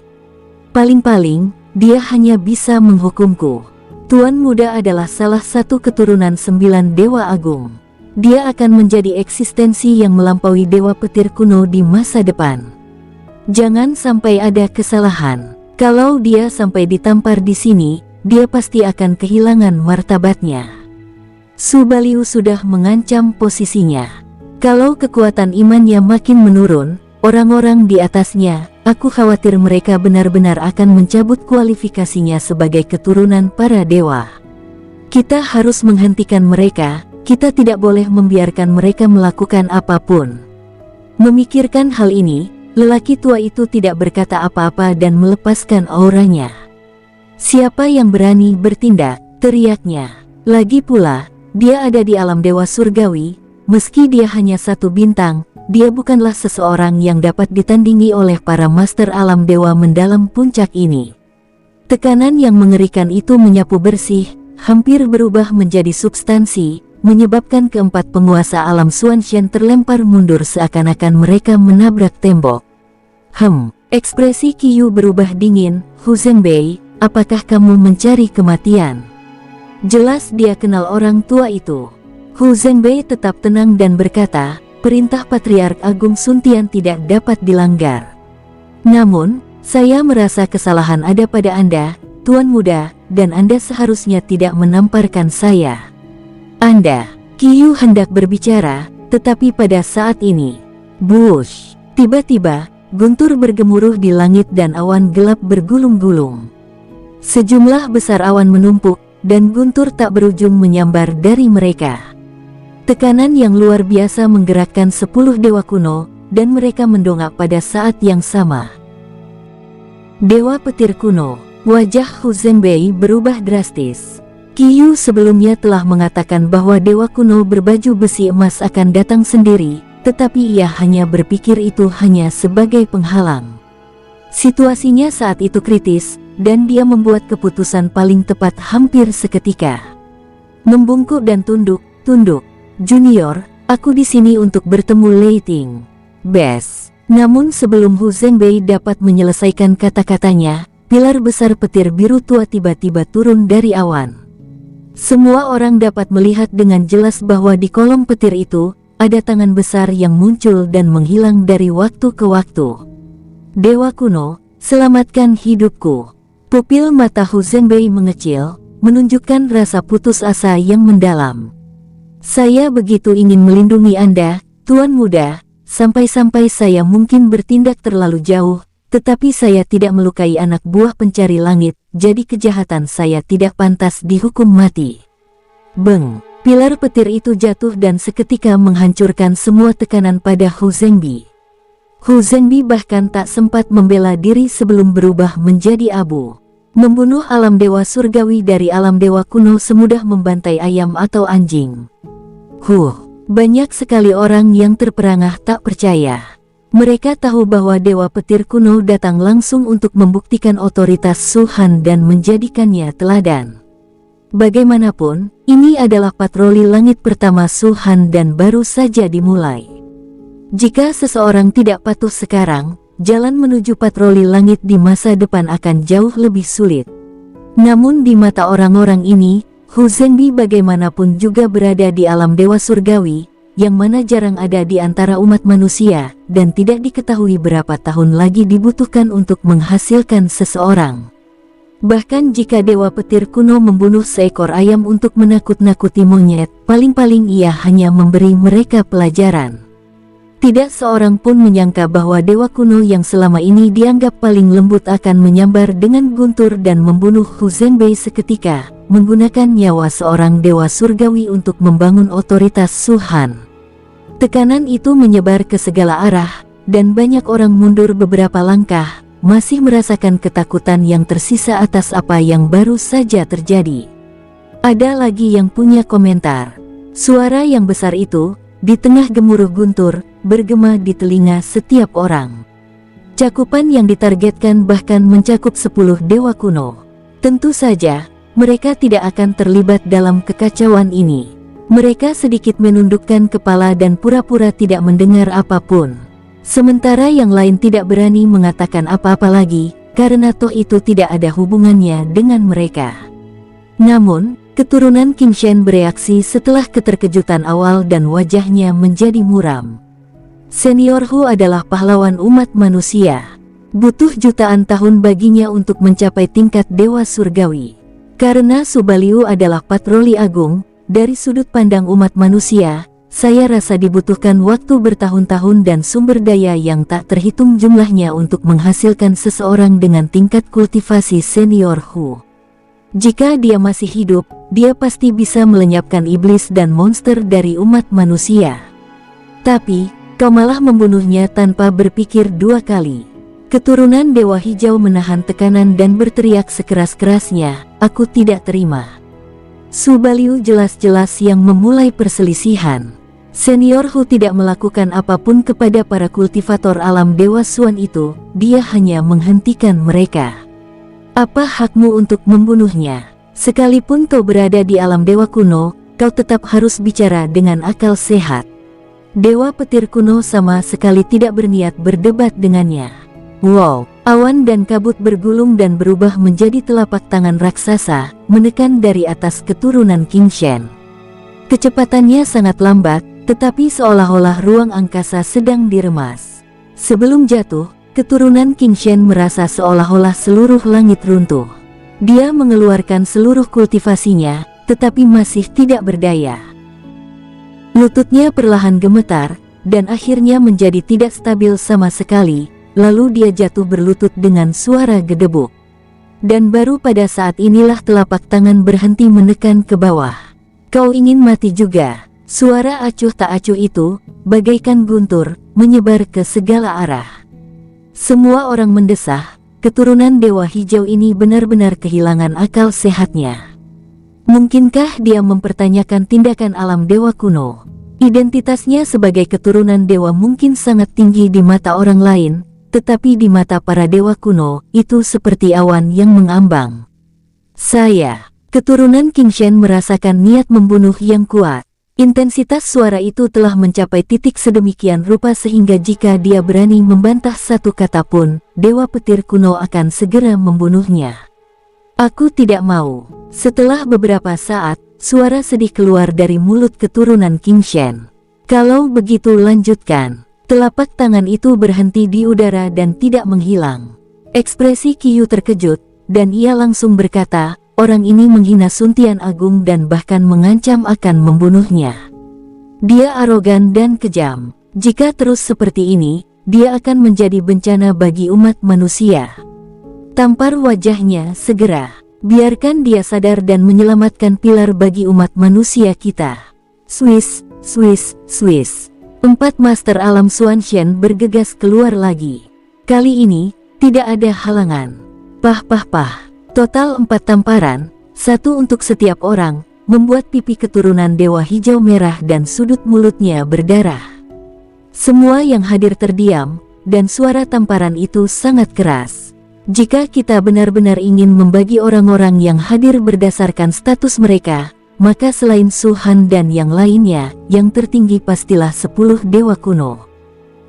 Paling-paling, dia hanya bisa menghukumku. Tuan Muda adalah salah satu keturunan 9 dewa agung. Dia akan menjadi eksistensi yang melampaui dewa petir kuno di masa depan. Jangan sampai ada kesalahan. Kalau dia sampai ditampar di sini, dia pasti akan kehilangan martabatnya. Su Baliu sudah mengancam posisinya. Kalau kekuatan imannya makin menurun, orang-orang di atasnya, aku khawatir mereka benar-benar akan mencabut kualifikasinya sebagai keturunan para dewa. Kita harus menghentikan mereka. Kita tidak boleh membiarkan mereka melakukan apapun. Memikirkan hal ini, lelaki tua itu tidak berkata apa-apa dan melepaskan auranya. Siapa yang berani bertindak, teriaknya. Lagi pula, dia ada di alam dewa surgawi, meski dia hanya 1 bintang, dia bukanlah seseorang yang dapat ditandingi oleh para master alam dewa mendalam puncak ini. Tekanan yang mengerikan itu menyapu bersih, hampir berubah menjadi substansi, menyebabkan keempat penguasa alam Xuanshen terlempar mundur seakan-akan mereka menabrak tembok. Ekspresi Qiyu berubah dingin. Hu Zhengbei, apakah kamu mencari kematian? Jelas dia kenal orang tua itu. Hu Zhengbei tetap tenang dan berkata, perintah Patriark Agung Suntian tidak dapat dilanggar. Namun, saya merasa kesalahan ada pada Anda, Tuan Muda, dan Anda seharusnya tidak menamparkan saya. Anda, Qiyu hendak berbicara, tetapi pada saat ini, bush, tiba-tiba, guntur bergemuruh di langit dan awan gelap bergulung-gulung. Sejumlah besar awan menumpuk, dan guntur tak berujung menyambar dari mereka. Tekanan yang luar biasa menggerakkan 10 dewa kuno, dan mereka mendongak pada saat yang sama. Dewa petir kuno, wajah Hu Zhengbei berubah drastis. Qiyu sebelumnya telah mengatakan bahwa dewa kuno berbaju besi emas akan datang sendiri, tetapi ia hanya berpikir itu hanya sebagai penghalang. Situasinya saat itu kritis, dan dia membuat keputusan paling tepat hampir seketika. Membungkuk dan tunduk. Junior, aku di sini untuk bertemu Lei Ting. Bes. Namun sebelum Hu Zhengbei dapat menyelesaikan kata-katanya, pilar besar petir biru tua tiba-tiba turun dari awan. Semua orang dapat melihat dengan jelas bahwa di kolom petir itu, ada tangan besar yang muncul dan menghilang dari waktu ke waktu. Dewa kuno, selamatkan hidupku. Pupil mata Hu Zhengbei mengecil, menunjukkan rasa putus asa yang mendalam. Saya begitu ingin melindungi Anda, Tuan Muda, sampai-sampai saya mungkin bertindak terlalu jauh, tetapi saya tidak melukai anak buah pencari langit, jadi kejahatan saya tidak pantas dihukum mati. Beng, pilar petir itu jatuh dan seketika menghancurkan semua tekanan pada Hu Zhengbei. Hu Zhengbei bahkan tak sempat membela diri sebelum berubah menjadi abu. Membunuh alam dewa surgawi dari alam dewa kuno semudah membantai ayam atau anjing. Banyak sekali orang yang terperangah tak percaya. Mereka tahu bahwa dewa petir kuno datang langsung untuk membuktikan otoritas Su Han dan menjadikannya teladan. Bagaimanapun, ini adalah patroli langit pertama Su Han dan baru saja dimulai. Jika seseorang tidak patuh sekarang, jalan menuju patroli langit di masa depan akan jauh lebih sulit. Namun di mata orang-orang ini, Hu Zhengbei bagaimanapun juga berada di alam dewa surgawi, yang mana jarang ada di antara umat manusia, dan tidak diketahui berapa tahun lagi dibutuhkan untuk menghasilkan seseorang. Bahkan jika Dewa Petir kuno membunuh seekor ayam untuk menakut-nakuti monyet, paling-paling ia hanya memberi mereka pelajaran. Tidak seorang pun menyangka bahwa Dewa kuno yang selama ini dianggap paling lembut akan menyambar dengan guntur dan membunuh Hu Zhengbei seketika, menggunakan nyawa seorang dewa surgawi untuk membangun otoritas Su Han. Tekanan itu menyebar ke segala arah, dan banyak orang mundur beberapa langkah, masih merasakan ketakutan yang tersisa atas apa yang baru saja terjadi. Ada lagi yang punya komentar. Suara yang besar itu, di tengah gemuruh guntur, bergema di telinga setiap orang. Cakupan yang ditargetkan bahkan mencakup 10 dewa kuno. Tentu saja, mereka tidak akan terlibat dalam kekacauan ini. Mereka sedikit menundukkan kepala dan pura-pura tidak mendengar apapun. Sementara yang lain tidak berani mengatakan apa-apa lagi, karena toh itu tidak ada hubungannya dengan mereka. Namun, keturunan King Shen bereaksi setelah keterkejutan awal dan wajahnya menjadi muram. Senior Hu adalah pahlawan umat manusia. Butuh jutaan tahun baginya untuk mencapai tingkat dewa surgawi. Karena Subaliu adalah patroli agung, dari sudut pandang umat manusia, saya rasa dibutuhkan waktu bertahun-tahun dan sumber daya yang tak terhitung jumlahnya untuk menghasilkan seseorang dengan tingkat kultivasi senior Hu. Jika dia masih hidup, dia pasti bisa melenyapkan iblis dan monster dari umat manusia. Tapi, kau malah membunuhnya tanpa berpikir dua kali. Keturunan Dewa Hijau menahan tekanan dan berteriak sekeras-kerasnya, "Aku tidak terima." Subaliu jelas-jelas yang memulai perselisihan. Senior Hu tidak melakukan apapun kepada para kultivator alam Dewa Suan itu, dia hanya menghentikan mereka. Apa hakmu untuk membunuhnya? Sekalipun kau berada di alam Dewa kuno, kau tetap harus bicara dengan akal sehat. Dewa Petir kuno sama sekali tidak berniat berdebat dengannya. Wow, awan dan kabut bergulung dan berubah menjadi telapak tangan raksasa, menekan dari atas keturunan King Shen. Kecepatannya sangat lambat, tetapi seolah-olah ruang angkasa sedang diremas. Sebelum jatuh, keturunan King Shen merasa seolah-olah seluruh langit runtuh. Dia mengeluarkan seluruh kultivasinya, tetapi masih tidak berdaya. Lututnya perlahan gemetar, dan akhirnya menjadi tidak stabil sama sekali, lalu dia jatuh berlutut dengan suara gedebuk. Dan baru pada saat inilah telapak tangan berhenti menekan ke bawah. "Kau ingin mati juga?" Suara acuh tak acuh itu, bagaikan guntur, menyebar ke segala arah. Semua orang mendesah, keturunan Dewa Hijau ini benar-benar kehilangan akal sehatnya. Mungkinkah dia mempertanyakan tindakan alam Dewa kuno? Identitasnya sebagai keturunan dewa mungkin sangat tinggi di mata orang lain, tetapi di mata para dewa kuno, itu seperti awan yang mengambang. Saya, keturunan King Shen merasakan niat membunuh yang kuat. Intensitas suara itu telah mencapai titik sedemikian rupa sehingga jika dia berani membantah satu kata pun, Dewa Petir kuno akan segera membunuhnya. "Aku tidak mau." Setelah beberapa saat, suara sedih keluar dari mulut keturunan King Shen. "Kalau begitu lanjutkan." Telapak tangan itu berhenti di udara dan tidak menghilang. Ekspresi Qiyu terkejut, dan ia langsung berkata, "Orang ini menghina Suntian Agung dan bahkan mengancam akan membunuhnya. Dia arogan dan kejam. Jika terus seperti ini, dia akan menjadi bencana bagi umat manusia." Tampar wajahnya segera. Biarkan dia sadar dan menyelamatkan pilar bagi umat manusia kita. Swiss, Swiss, Swiss. 4 Master Alam Xuanshen bergegas keluar lagi. Kali ini, tidak ada halangan. Pah pah pah. Total 4 tamparan, 1 untuk setiap orang, membuat pipi keturunan Dewa Hijau merah dan sudut mulutnya berdarah. Semua yang hadir terdiam, dan suara tamparan itu sangat keras. Jika kita benar-benar ingin membagi orang-orang yang hadir berdasarkan status mereka, maka selain Su Han dan yang lainnya, yang tertinggi pastilah 10 dewa kuno.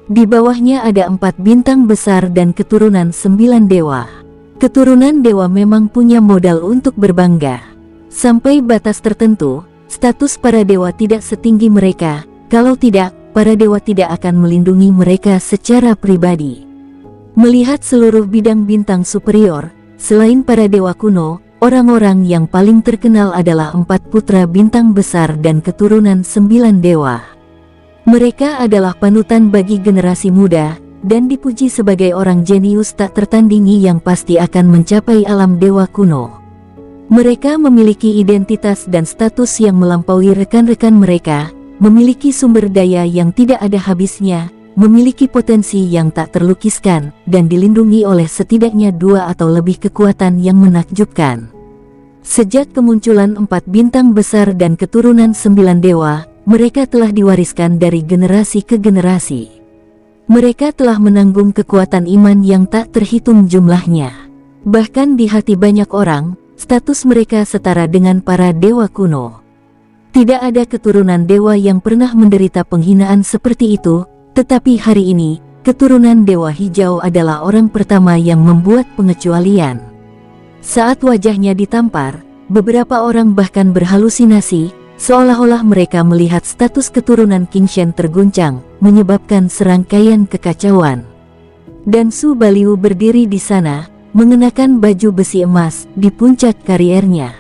Di bawahnya ada 4 bintang besar dan keturunan 9 dewa. Keturunan dewa memang punya modal untuk berbangga. Sampai batas tertentu, status para dewa tidak setinggi mereka. Kalau tidak, para dewa tidak akan melindungi mereka secara pribadi. Melihat seluruh bidang bintang superior, selain para dewa kuno, orang-orang yang paling terkenal adalah 4 putra bintang besar dan keturunan 9 dewa. Mereka adalah panutan bagi generasi muda, dan dipuji sebagai orang jenius tak tertandingi yang pasti akan mencapai alam dewa kuno. Mereka memiliki identitas dan status yang melampaui rekan-rekan mereka, memiliki sumber daya yang tidak ada habisnya, memiliki potensi yang tak terlukiskan, dan dilindungi oleh setidaknya 2 atau lebih kekuatan yang menakjubkan. Sejak kemunculan 4 bintang besar dan keturunan 9 dewa, mereka telah diwariskan dari generasi ke generasi. Mereka telah menanggung kekuatan iman yang tak terhitung jumlahnya. Bahkan di hati banyak orang, status mereka setara dengan para dewa kuno. Tidak ada keturunan dewa yang pernah menderita penghinaan seperti itu, tetapi hari ini, keturunan dewa hijau adalah orang pertama yang membuat pengecualian. Saat wajahnya ditampar, beberapa orang bahkan berhalusinasi, seolah-olah mereka melihat status keturunan King Shen terguncang, menyebabkan serangkaian kekacauan. Dan Su Baliu berdiri di sana, mengenakan baju besi emas di puncak kariernya.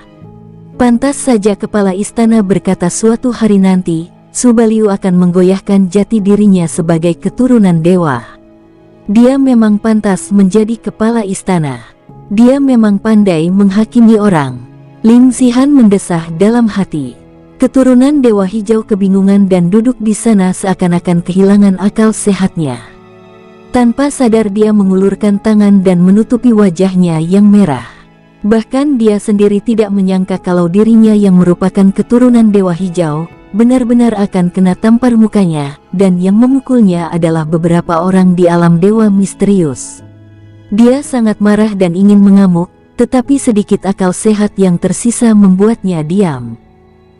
Pantas saja kepala istana berkata suatu hari nanti, Su Baliu akan menggoyahkan jati dirinya sebagai keturunan dewa. Dia memang pantas menjadi kepala istana. Dia memang pandai menghakimi orang. Ling Zihan mendesah dalam hati. Keturunan dewa hijau kebingungan dan duduk di sana seakan-akan kehilangan akal sehatnya. Tanpa sadar dia mengulurkan tangan dan menutupi wajahnya yang merah. Bahkan dia sendiri tidak menyangka kalau dirinya yang merupakan keturunan dewa hijau, benar-benar akan kena tampar mukanya, dan yang memukulnya adalah beberapa orang di alam dewa misterius. Dia sangat marah dan ingin mengamuk, tetapi sedikit akal sehat yang tersisa membuatnya diam.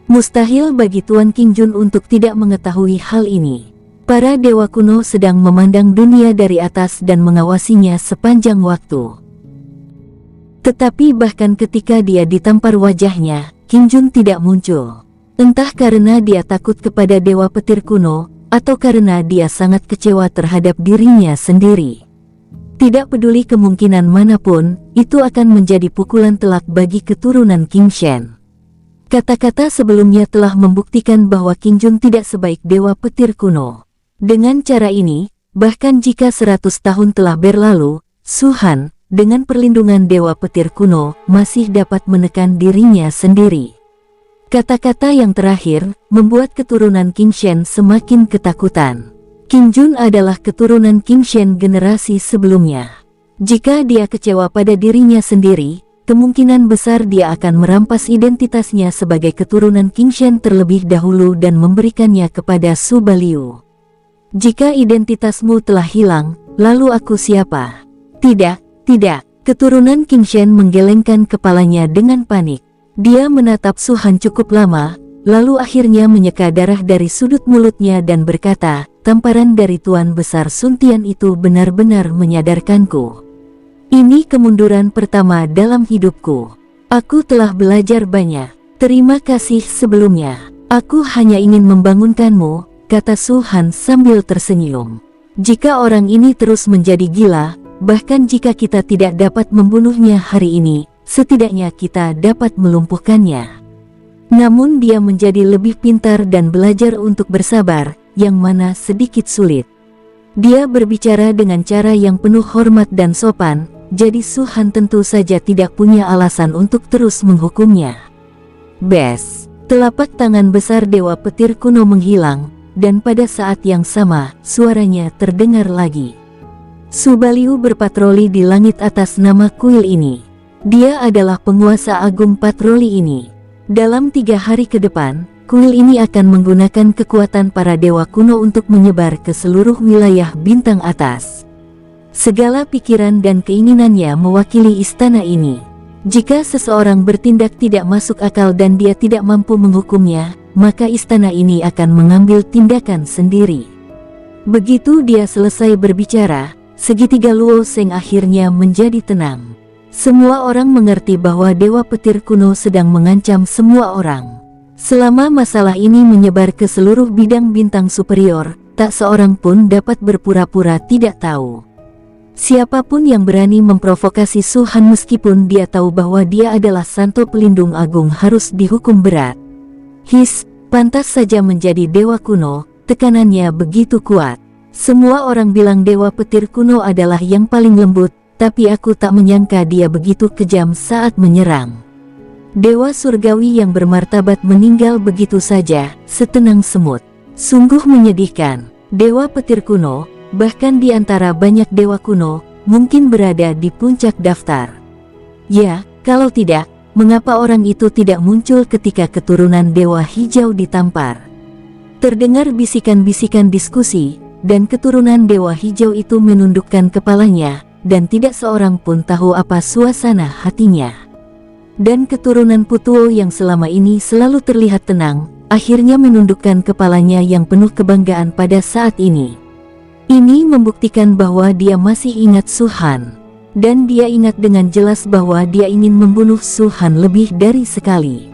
Mustahil bagi Tuan King Jun untuk tidak mengetahui hal ini. Para dewa kuno sedang memandang dunia dari atas dan mengawasinya sepanjang waktu. Tetapi bahkan ketika dia ditampar wajahnya, King Jun tidak muncul. Entah karena dia takut kepada dewa petir kuno, atau karena dia sangat kecewa terhadap dirinya sendiri. Tidak peduli kemungkinan manapun, itu akan menjadi pukulan telak bagi keturunan King Shen. Kata-kata sebelumnya telah membuktikan bahwa King Jun tidak sebaik dewa petir kuno. Dengan cara ini, bahkan jika 100 tahun telah berlalu, Su Han, dengan perlindungan dewa petir kuno, masih dapat menekan dirinya sendiri. Kata-kata yang terakhir, membuat keturunan King Shen semakin ketakutan. King Jun adalah keturunan King Shen generasi sebelumnya. Jika dia kecewa pada dirinya sendiri, kemungkinan besar dia akan merampas identitasnya sebagai keturunan King Shen terlebih dahulu dan memberikannya kepada Su Baliu. Jika identitasmu telah hilang, lalu aku siapa? Tidak, tidak. Keturunan King Shen menggelengkan kepalanya dengan panik. Dia menatap Su Han cukup lama, lalu akhirnya menyeka darah dari sudut mulutnya dan berkata, tamparan dari Tuan Besar Sun Tian itu benar-benar menyadarkanku. Ini kemunduran pertama dalam hidupku. Aku telah belajar banyak. Terima kasih sebelumnya. Aku hanya ingin membangunkanmu, kata Su Han sambil tersenyum. Jika orang ini terus menjadi gila, bahkan jika kita tidak dapat membunuhnya hari ini, setidaknya kita dapat melumpuhkannya. Namun dia menjadi lebih pintar dan belajar untuk bersabar, yang mana sedikit sulit. Dia berbicara dengan cara yang penuh hormat dan sopan, jadi Su Han tentu saja tidak punya alasan untuk terus menghukumnya. Bes, telapak tangan besar dewa petir kuno menghilang, dan pada saat yang sama, suaranya terdengar lagi. Su Baliu berpatroli di langit atas nama kuil ini. Dia adalah penguasa agung patroli ini. Dalam 3 hari ke depan, kuil ini akan menggunakan kekuatan para dewa kuno untuk menyebar ke seluruh wilayah bintang atas. Segala pikiran dan keinginannya mewakili istana ini. Jika seseorang bertindak tidak masuk akal dan dia tidak mampu menghukumnya, maka istana ini akan mengambil tindakan sendiri. Begitu dia selesai berbicara, segitiga Luo Sheng akhirnya menjadi tenang. Semua orang mengerti bahwa Dewa Petir kuno sedang mengancam semua orang. Selama masalah ini menyebar ke seluruh bidang bintang superior, tak seorang pun dapat berpura-pura tidak tahu. Siapapun yang berani memprovokasi Su Han meskipun dia tahu bahwa dia adalah Santo Pelindung Agung harus dihukum berat. Pantas saja menjadi dewa kuno, tekanannya begitu kuat. Semua orang bilang Dewa Petir kuno adalah yang paling lembut, tapi aku tak menyangka dia begitu kejam saat menyerang. Dewa surgawi yang bermartabat meninggal begitu saja, setenang semut. Sungguh menyedihkan. Dewa Petir kuno, bahkan di antara banyak dewa kuno, mungkin berada di puncak daftar. Ya, kalau tidak, mengapa orang itu tidak muncul ketika keturunan Dewa Hijau ditampar? Terdengar bisikan-bisikan diskusi, dan keturunan Dewa Hijau itu menundukkan kepalanya, dan tidak seorang pun tahu apa suasana hatinya. Dan keturunan Putuo yang selama ini selalu terlihat tenang, akhirnya menundukkan kepalanya yang penuh kebanggaan pada saat ini. Ini membuktikan bahwa dia masih ingat Su Han. Dan dia ingat dengan jelas bahwa dia ingin membunuh Su Han lebih dari sekali.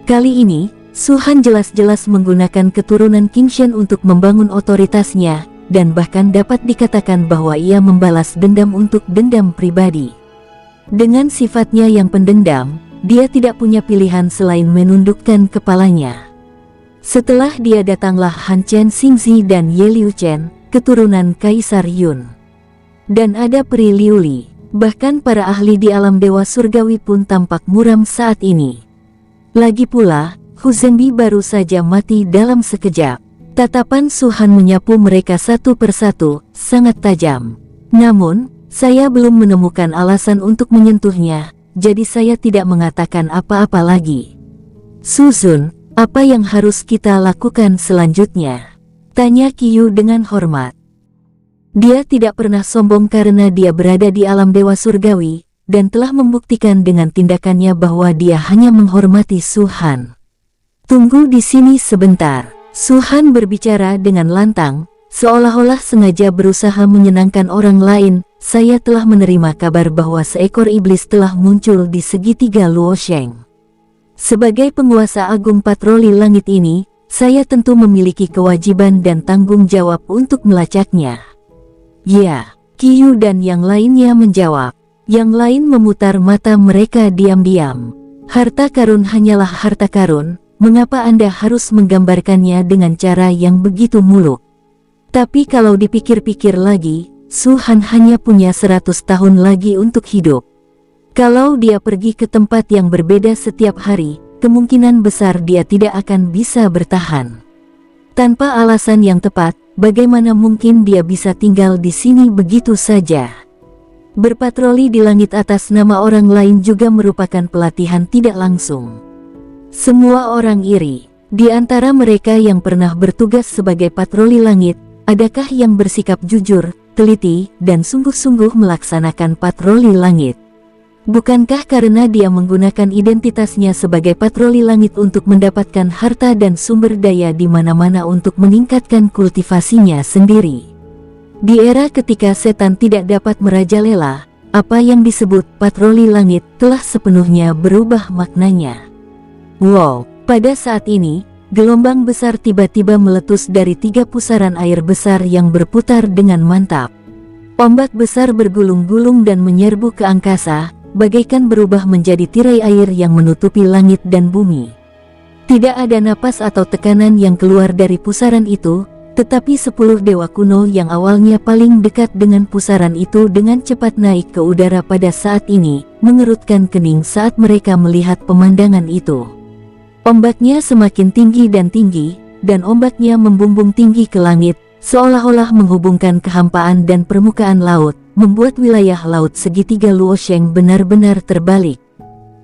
Kali ini, Su Han jelas-jelas menggunakan keturunan Qin Shen untuk membangun otoritasnya, dan bahkan dapat dikatakan bahwa ia membalas dendam untuk dendam pribadi. Dengan sifatnya yang pendendam, dia tidak punya pilihan selain menundukkan kepalanya. Setelah dia datanglah Han Chen Xingzi dan Ye Liu Chen, keturunan Kaisar Yun. Dan ada Pri Liuli, bahkan para ahli di alam dewa surgawi pun tampak muram saat ini. Lagi pula, Hu Zhenbi baru saja mati dalam sekejap. Tatapan Su Han menyapu mereka satu persatu, sangat tajam. Namun, saya belum menemukan alasan untuk menyentuhnya, jadi saya tidak mengatakan apa-apa lagi. Su Zun, apa yang harus kita lakukan selanjutnya? Tanya Qiyu dengan hormat. Dia tidak pernah sombong karena dia berada di alam dewa surgawi, dan telah membuktikan dengan tindakannya bahwa dia hanya menghormati Su Han. Tunggu di sini sebentar. Su Han berbicara dengan lantang, seolah-olah sengaja berusaha menyenangkan orang lain. Saya telah menerima kabar bahwa seekor iblis telah muncul di segitiga Luo Sheng. Sebagai penguasa agung patroli langit ini, saya tentu memiliki kewajiban dan tanggung jawab untuk melacaknya. Ya, Qiyu dan yang lainnya menjawab. Yang lain memutar mata mereka diam-diam. Harta karun hanyalah harta karun, mengapa Anda harus menggambarkannya dengan cara yang begitu muluk? Tapi kalau dipikir-pikir lagi, Su Han hanya punya 100 tahun lagi untuk hidup. Kalau dia pergi ke tempat yang berbeda setiap hari, kemungkinan besar dia tidak akan bisa bertahan. Tanpa alasan yang tepat, bagaimana mungkin dia bisa tinggal di sini begitu saja? Berpatroli di langit atas nama orang lain juga merupakan pelatihan tidak langsung. Semua orang iri. Di antara mereka yang pernah bertugas sebagai patroli langit, adakah yang bersikap jujur, teliti, dan sungguh-sungguh melaksanakan patroli langit? Bukankah karena dia menggunakan identitasnya sebagai patroli langit untuk mendapatkan harta dan sumber daya di mana-mana untuk meningkatkan kultivasinya sendiri? Di era ketika setan tidak dapat merajalela, apa yang disebut patroli langit telah sepenuhnya berubah maknanya. Wow, pada saat ini, gelombang besar tiba-tiba meletus dari 3 pusaran air besar yang berputar dengan mantap. Ombak besar bergulung-gulung dan menyerbu ke angkasa, bagaikan berubah menjadi tirai air yang menutupi langit dan bumi. Tidak ada napas atau tekanan yang keluar dari pusaran itu, tetapi 10 dewa kuno yang awalnya paling dekat dengan pusaran itu dengan cepat naik ke udara pada saat ini, mengerutkan kening saat mereka melihat pemandangan itu. Ombaknya semakin tinggi, dan ombaknya membumbung tinggi ke langit, seolah-olah menghubungkan kehampaan dan permukaan laut, membuat wilayah laut segitiga Luo Sheng benar-benar terbalik.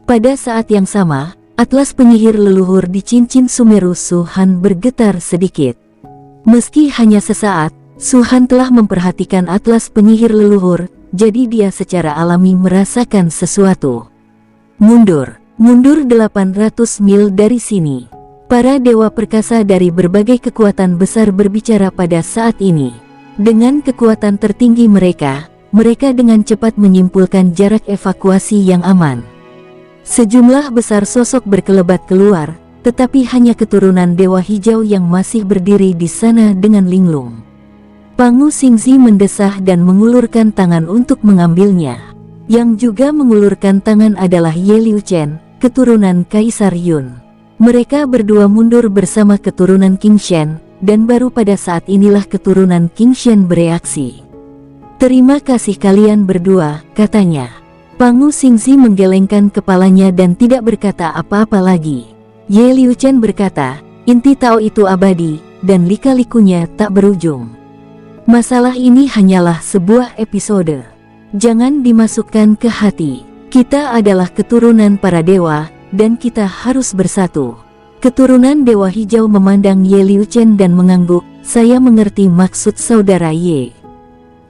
Pada saat yang sama, atlas penyihir leluhur di cincin Sumeru Su Han bergetar sedikit. Meski hanya sesaat, Su Han telah memperhatikan atlas penyihir leluhur, jadi dia secara alami merasakan sesuatu. Mundur 800 mil dari sini. Para dewa perkasa dari berbagai kekuatan besar berbicara pada saat ini. Dengan kekuatan tertinggi mereka dengan cepat menyimpulkan jarak evakuasi yang aman. Sejumlah besar sosok berkelebat keluar, tetapi hanya keturunan Dewa Hijau yang masih berdiri di sana dengan linglung. Pangu Xingzi mendesah dan mengulurkan tangan untuk mengambilnya. Yang juga mengulurkan tangan adalah Ye Liu Chen, keturunan Kaisar Yun. Mereka berdua mundur bersama keturunan King Shen, dan baru pada saat inilah keturunan King Shen bereaksi. "Terima kasih kalian berdua," katanya. Pangu Xingzi menggelengkan kepalanya dan tidak berkata apa-apa lagi. Ye Liu Chen berkata, "Inti Tao itu abadi, dan lika-likunya tak berujung. Masalah ini hanyalah sebuah episode. Jangan dimasukkan ke hati. Kita adalah keturunan para dewa, dan kita harus bersatu." Keturunan Dewa Hijau memandang Ye Liu Chen dan mengangguk. "Saya mengerti maksud saudara Ye."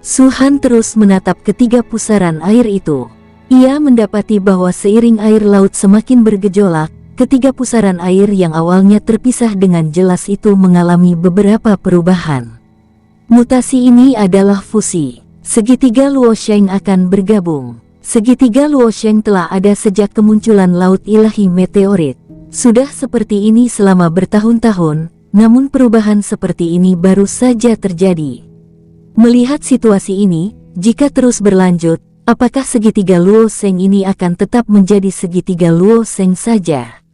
Su Han terus menatap ketiga pusaran air itu. Ia mendapati bahwa seiring air laut semakin bergejolak, ketiga pusaran air yang awalnya terpisah dengan jelas itu mengalami beberapa perubahan. Mutasi ini adalah fusi. Segitiga Luosheng akan bergabung. Segitiga Luosheng telah ada sejak kemunculan Laut Ilahi Meteorit. Sudah seperti ini selama bertahun-tahun, namun perubahan seperti ini baru saja terjadi. Melihat situasi ini, jika terus berlanjut, apakah segitiga Luosheng ini akan tetap menjadi segitiga Luosheng saja?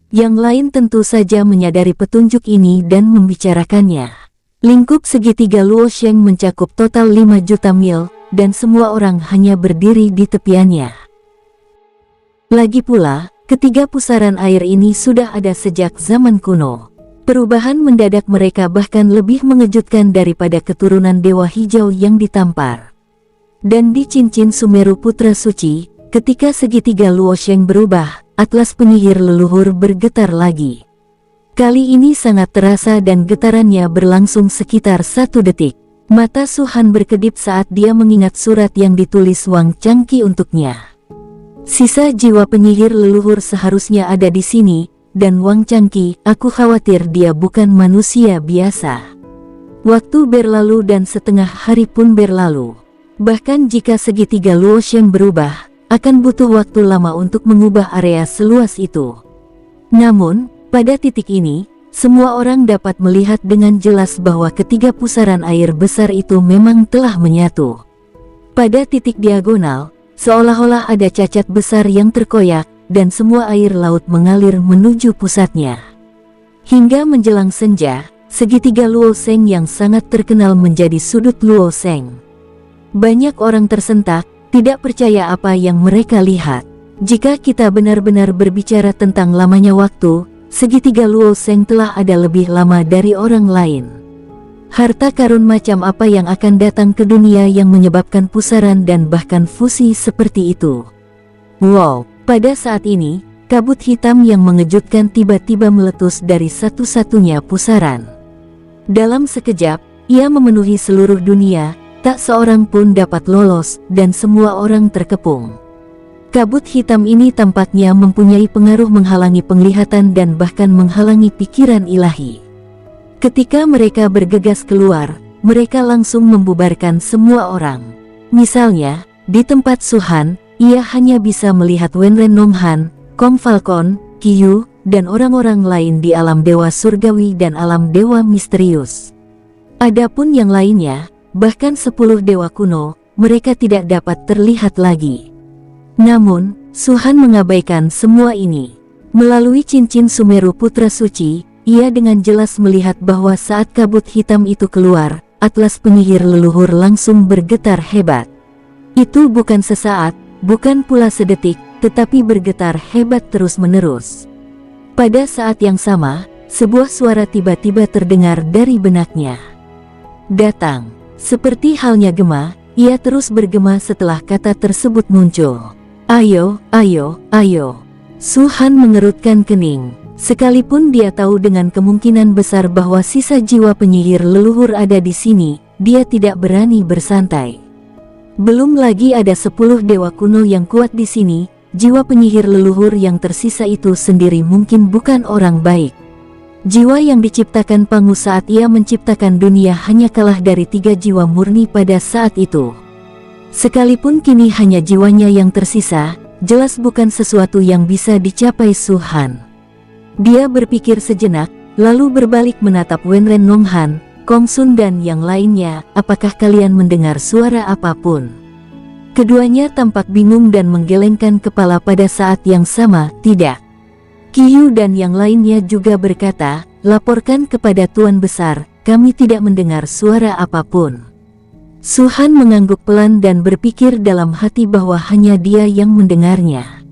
Yang lain tentu saja menyadari petunjuk ini dan membicarakannya. Lingkup segitiga Luosheng mencakup total 5 juta mil, dan semua orang hanya berdiri di tepiannya. Lagi pula, ketiga pusaran air ini sudah ada sejak zaman kuno. Perubahan mendadak mereka bahkan lebih mengejutkan daripada keturunan Dewa Hijau yang ditampar. Dan di cincin Sumeru Putra Suci, ketika segitiga Luosheng berubah, atlas penyihir leluhur bergetar lagi. Kali ini sangat terasa dan getarannya berlangsung sekitar 1 detik. Mata Su Han berkedip saat dia mengingat surat yang ditulis Wang Changqi untuknya. Sisa jiwa penyihir leluhur seharusnya ada di sini, dan Wang Changqi, aku khawatir dia bukan manusia biasa. Waktu berlalu dan setengah hari pun berlalu. Bahkan jika segitiga Luosheng berubah, akan butuh waktu lama untuk mengubah area seluas itu. Namun, pada titik ini, semua orang dapat melihat dengan jelas bahwa ketiga pusaran air besar itu memang telah menyatu. Pada titik diagonal, seolah-olah ada cacat besar yang terkoyak, dan semua air laut mengalir menuju pusatnya. Hingga menjelang senja, segitiga Luosheng yang sangat terkenal menjadi sudut Luosheng. Banyak orang tersentak, tidak percaya apa yang mereka lihat. Jika kita benar-benar berbicara tentang lamanya waktu, segitiga Luosheng telah ada lebih lama dari orang lain. Harta karun macam apa yang akan datang ke dunia yang menyebabkan pusaran dan bahkan fusi seperti itu? Wow, pada saat ini, kabut hitam yang mengejutkan tiba-tiba meletus dari satu-satunya pusaran. Dalam sekejap, ia memenuhi seluruh dunia, tak seorang pun dapat lolos, dan semua orang terkepung. Kabut hitam ini tampaknya mempunyai pengaruh menghalangi penglihatan dan bahkan menghalangi pikiran ilahi. Ketika mereka bergegas keluar, mereka langsung membubarkan semua orang. Misalnya, di tempat Su Han, ia hanya bisa melihat Wenren Nonghan, Kong Falcon, Qiyu, dan orang-orang lain di alam dewa surgawi dan alam dewa misterius. Adapun yang lainnya, bahkan 10 dewa kuno, mereka tidak dapat terlihat lagi. Namun, Su Han mengabaikan semua ini. Melalui cincin Sumeru Putra Suci, ia dengan jelas melihat bahwa saat kabut hitam itu keluar, atlas penyihir leluhur langsung bergetar hebat. Itu bukan sesaat, bukan pula sedetik, tetapi bergetar hebat terus-menerus. Pada saat yang sama, sebuah suara tiba-tiba terdengar dari benaknya. "Datang." Seperti halnya gema, ia terus bergema setelah kata tersebut muncul. "Ayo, ayo, ayo." Su Han mengerutkan kening. Sekalipun dia tahu dengan kemungkinan besar bahwa sisa jiwa penyihir leluhur ada di sini, dia tidak berani bersantai. Belum lagi ada 10 dewa kuno yang kuat di sini, jiwa penyihir leluhur yang tersisa itu sendiri mungkin bukan orang baik. Jiwa yang diciptakan Pangu saat ia menciptakan dunia hanya kalah dari 3 jiwa murni pada saat itu. Sekalipun kini hanya jiwanya yang tersisa, jelas bukan sesuatu yang bisa dicapai Su Han. Dia berpikir sejenak, lalu berbalik menatap Wenren Nonghan, Kong Sun dan yang lainnya. Apakah kalian mendengar suara apapun? Keduanya tampak bingung dan menggelengkan kepala pada saat yang sama. Tidak. Qiyu dan yang lainnya juga berkata, laporkan kepada Tuan Besar, kami tidak mendengar suara apapun. Su Han mengangguk pelan dan berpikir dalam hati bahwa hanya dia yang mendengarnya.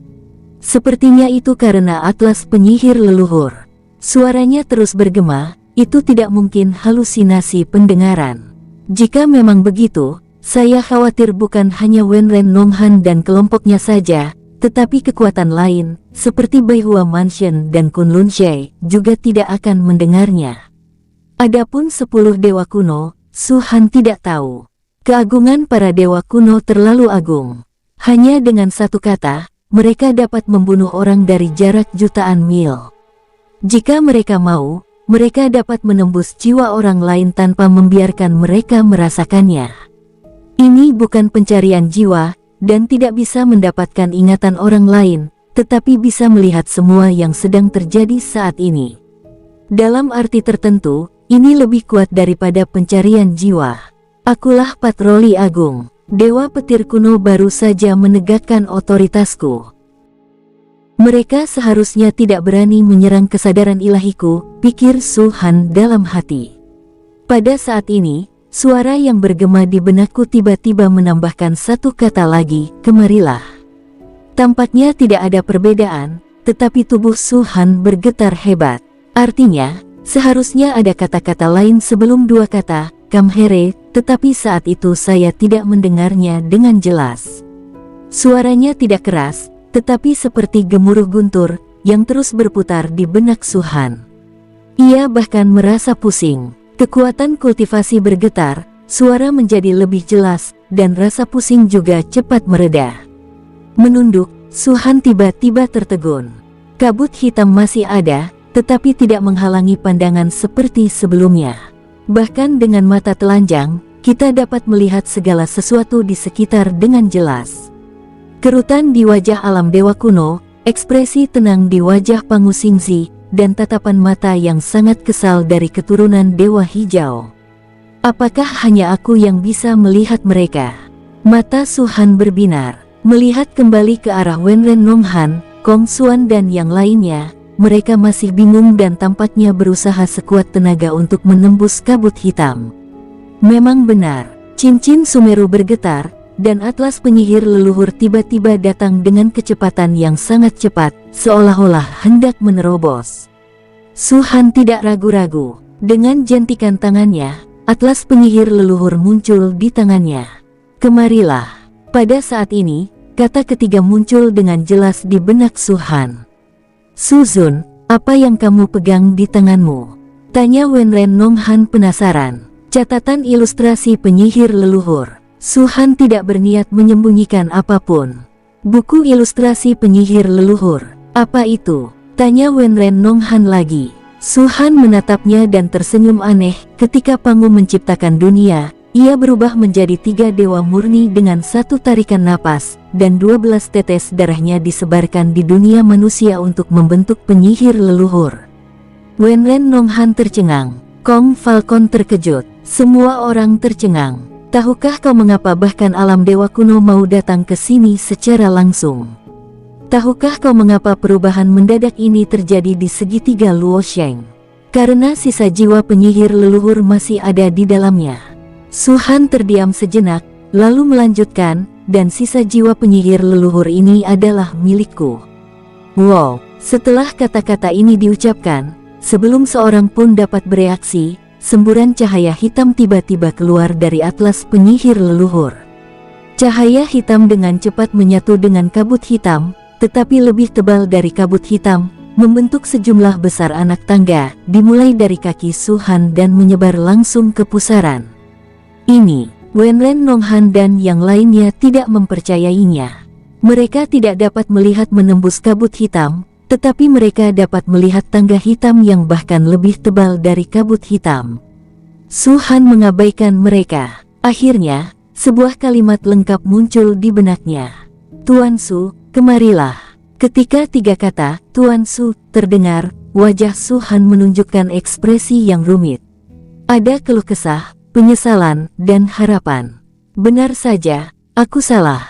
Sepertinya itu karena atlas penyihir leluhur. Suaranya terus bergema, itu tidak mungkin halusinasi pendengaran. Jika memang begitu, saya khawatir bukan hanya Wenren Nonghan dan kelompoknya saja, tetapi kekuatan lain, seperti Baihua Mansion dan Kunlun Shai, juga tidak akan mendengarnya. Adapun 10 dewa kuno, Su Han tidak tahu. Keagungan para dewa kuno terlalu agung. Hanya dengan satu kata, mereka dapat membunuh orang dari jarak jutaan mil. Jika mereka mau, mereka dapat menembus jiwa orang lain tanpa membiarkan mereka merasakannya. Ini bukan pencarian jiwa, dan tidak bisa mendapatkan ingatan orang lain, tetapi bisa melihat semua yang sedang terjadi saat ini. Dalam arti tertentu, ini lebih kuat daripada pencarian jiwa. Akulah patroli agung. Dewa petir kuno baru saja menegakkan otoritasku. Mereka seharusnya tidak berani menyerang kesadaran ilahiku, pikir Su Han dalam hati. Pada saat ini, suara yang bergema di benakku tiba-tiba menambahkan satu kata lagi, kemarilah. Tampaknya tidak ada perbedaan, tetapi tubuh Su Han bergetar hebat. Artinya, seharusnya ada kata-kata lain sebelum 2 kata, Kamhere, tetapi saat itu saya tidak mendengarnya dengan jelas. Suaranya tidak keras, tetapi seperti gemuruh guntur, yang terus berputar di benak Su Han. Ia bahkan merasa pusing. Kekuatan kultivasi bergetar, suara menjadi lebih jelas, dan rasa pusing juga cepat mereda. Menunduk, Su Han tiba-tiba tertegun. Kabut hitam masih ada, tetapi tidak menghalangi pandangan seperti sebelumnya. Bahkan dengan mata telanjang, kita dapat melihat segala sesuatu di sekitar dengan jelas. Kerutan di wajah alam dewa kuno, ekspresi tenang di wajah Pangu Xingzi, dan tatapan mata yang sangat kesal dari keturunan Dewa Hijau. Apakah hanya aku yang bisa melihat mereka? Mata Su Han berbinar, melihat kembali ke arah Wenren Nonghan, Kong Xuan dan yang lainnya. Mereka masih bingung dan tampaknya berusaha sekuat tenaga untuk menembus kabut hitam. Memang benar, cincin Sumeru bergetar, dan atlas penyihir leluhur tiba-tiba datang dengan kecepatan yang sangat cepat, seolah-olah hendak menerobos. Su Han tidak ragu-ragu. Dengan jentikan tangannya, atlas penyihir leluhur muncul di tangannya. Kemarilah. Pada saat ini, kata ketiga muncul dengan jelas di benak Su Han. Su Zun, apa yang kamu pegang di tanganmu? Tanya Wenren Nonghan penasaran. Catatan ilustrasi penyihir leluhur. Su Han tidak berniat menyembunyikan apapun. Buku ilustrasi penyihir leluhur. Apa itu? Tanya Wenren Nonghan lagi. Su Han menatapnya dan tersenyum aneh. Ketika Pangu menciptakan dunia, ia berubah menjadi 3 dewa murni dengan satu tarikan napas, dan 12 tetes darahnya disebarkan di dunia manusia untuk membentuk penyihir leluhur. Wenren Nonghan tercengang. Kong Falcon terkejut. Semua orang tercengang. Tahukah kau mengapa bahkan alam dewa kuno mau datang ke sini secara langsung? Tahukah kau mengapa perubahan mendadak ini terjadi di segitiga Luosheng? Karena sisa jiwa penyihir leluhur masih ada di dalamnya. Su Han terdiam sejenak, lalu melanjutkan, dan sisa jiwa penyihir leluhur ini adalah milikku. Wow, setelah kata-kata ini diucapkan, sebelum seorang pun dapat bereaksi, semburan cahaya hitam tiba-tiba keluar dari atlas penyihir leluhur. Cahaya hitam dengan cepat menyatu dengan kabut hitam, tetapi lebih tebal dari kabut hitam, membentuk sejumlah besar anak tangga, dimulai dari kaki Su Han dan menyebar langsung ke pusaran. Ini, Wenren Nonghan dan yang lainnya tidak mempercayainya. Mereka tidak dapat melihat menembus kabut hitam, tetapi mereka dapat melihat tangga hitam yang bahkan lebih tebal dari kabut hitam. Su Han mengabaikan mereka. Akhirnya, sebuah kalimat lengkap muncul di benaknya. "Tuan Su, kemarilah." Ketika 3 kata "Tuan Su" terdengar, wajah Su Han menunjukkan ekspresi yang rumit. Ada keluh kesah, penyesalan, dan harapan. "Benar saja, aku salah."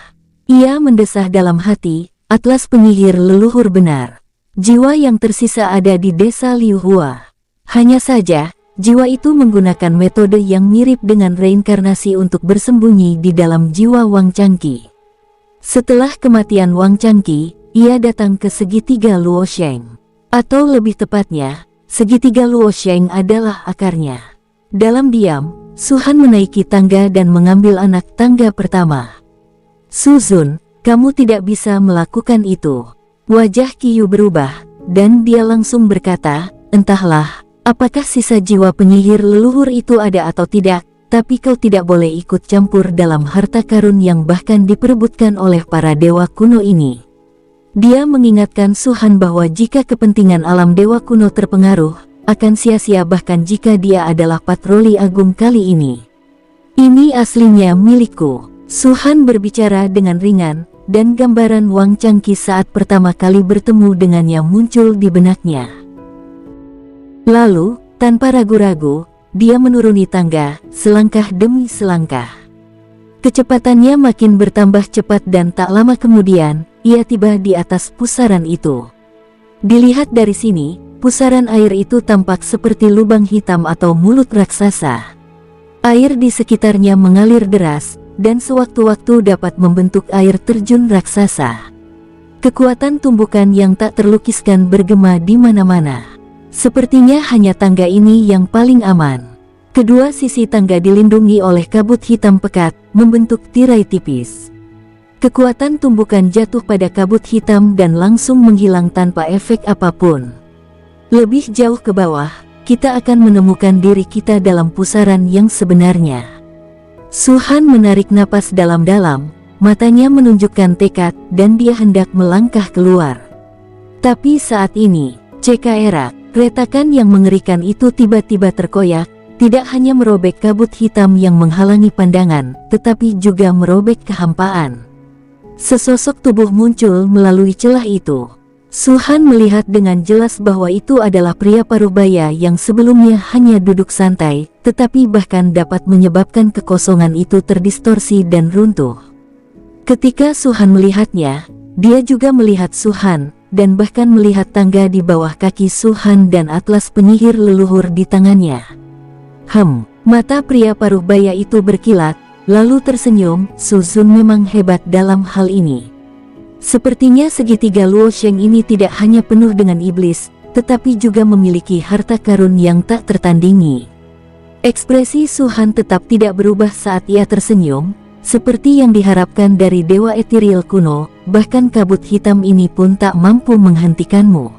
Ia mendesah dalam hati, atlas penyihir leluhur benar. Jiwa yang tersisa ada di desa Liuhua. Hanya saja, jiwa itu menggunakan metode yang mirip dengan reinkarnasi untuk bersembunyi di dalam jiwa Wang Changqi. Setelah kematian Wang Changqi, ia datang ke segitiga Luosheng. Atau lebih tepatnya, segitiga Luosheng adalah akarnya. Dalam diam, Su Han menaiki tangga dan mengambil anak tangga pertama. "Su Zun, kamu tidak bisa melakukan itu." Wajah Qiyu berubah, dan dia langsung berkata, "Entahlah, apakah sisa jiwa penyihir leluhur itu ada atau tidak, tapi kau tidak boleh ikut campur dalam harta karun yang bahkan diperebutkan oleh para dewa kuno ini." Dia mengingatkan Su Han bahwa jika kepentingan alam dewa kuno terpengaruh, akan sia-sia bahkan jika dia adalah patroli agung kali ini. "Ini aslinya milikku." Su Han berbicara dengan ringan, dan gambaran Wang Changqi saat pertama kali bertemu dengannya muncul di benaknya. Lalu, tanpa ragu-ragu, dia menuruni tangga, selangkah demi selangkah. Kecepatannya makin bertambah cepat dan tak lama kemudian, ia tiba di atas pusaran itu. Dilihat dari sini, pusaran air itu tampak seperti lubang hitam atau mulut raksasa. Air di sekitarnya mengalir deras, dan sewaktu-waktu dapat membentuk air terjun raksasa. Kekuatan tumbukan yang tak terlukiskan bergema di mana-mana. Sepertinya hanya tangga ini yang paling aman. Kedua sisi tangga dilindungi oleh kabut hitam pekat, membentuk tirai tipis. Kekuatan tumbukan jatuh pada kabut hitam dan langsung menghilang tanpa efek apapun. Lebih jauh ke bawah, kita akan menemukan diri kita dalam pusaran yang sebenarnya. Su Han menarik napas dalam-dalam, matanya menunjukkan tekad dan dia hendak melangkah keluar. Tapi saat ini, cekak, retakan yang mengerikan itu tiba-tiba terkoyak, tidak hanya merobek kabut hitam yang menghalangi pandangan, tetapi juga merobek kehampaan. Sesosok tubuh muncul melalui celah itu. Su Han melihat dengan jelas bahwa itu adalah pria parubaya yang sebelumnya hanya duduk santai, tetapi bahkan dapat menyebabkan kekosongan itu terdistorsi dan runtuh. Ketika Su Han melihatnya, dia juga melihat Su Han, dan bahkan melihat tangga di bawah kaki Su Han dan atlas penyihir leluhur di tangannya. Mata pria parubaya itu berkilat, lalu tersenyum. Su Zun memang hebat dalam hal ini. Sepertinya segitiga Luosheng ini tidak hanya penuh dengan iblis, tetapi juga memiliki harta karun yang tak tertandingi. Ekspresi Su Han tetap tidak berubah saat ia tersenyum, seperti yang diharapkan dari dewa etiril kuno, bahkan kabut hitam ini pun tak mampu menghentikanmu.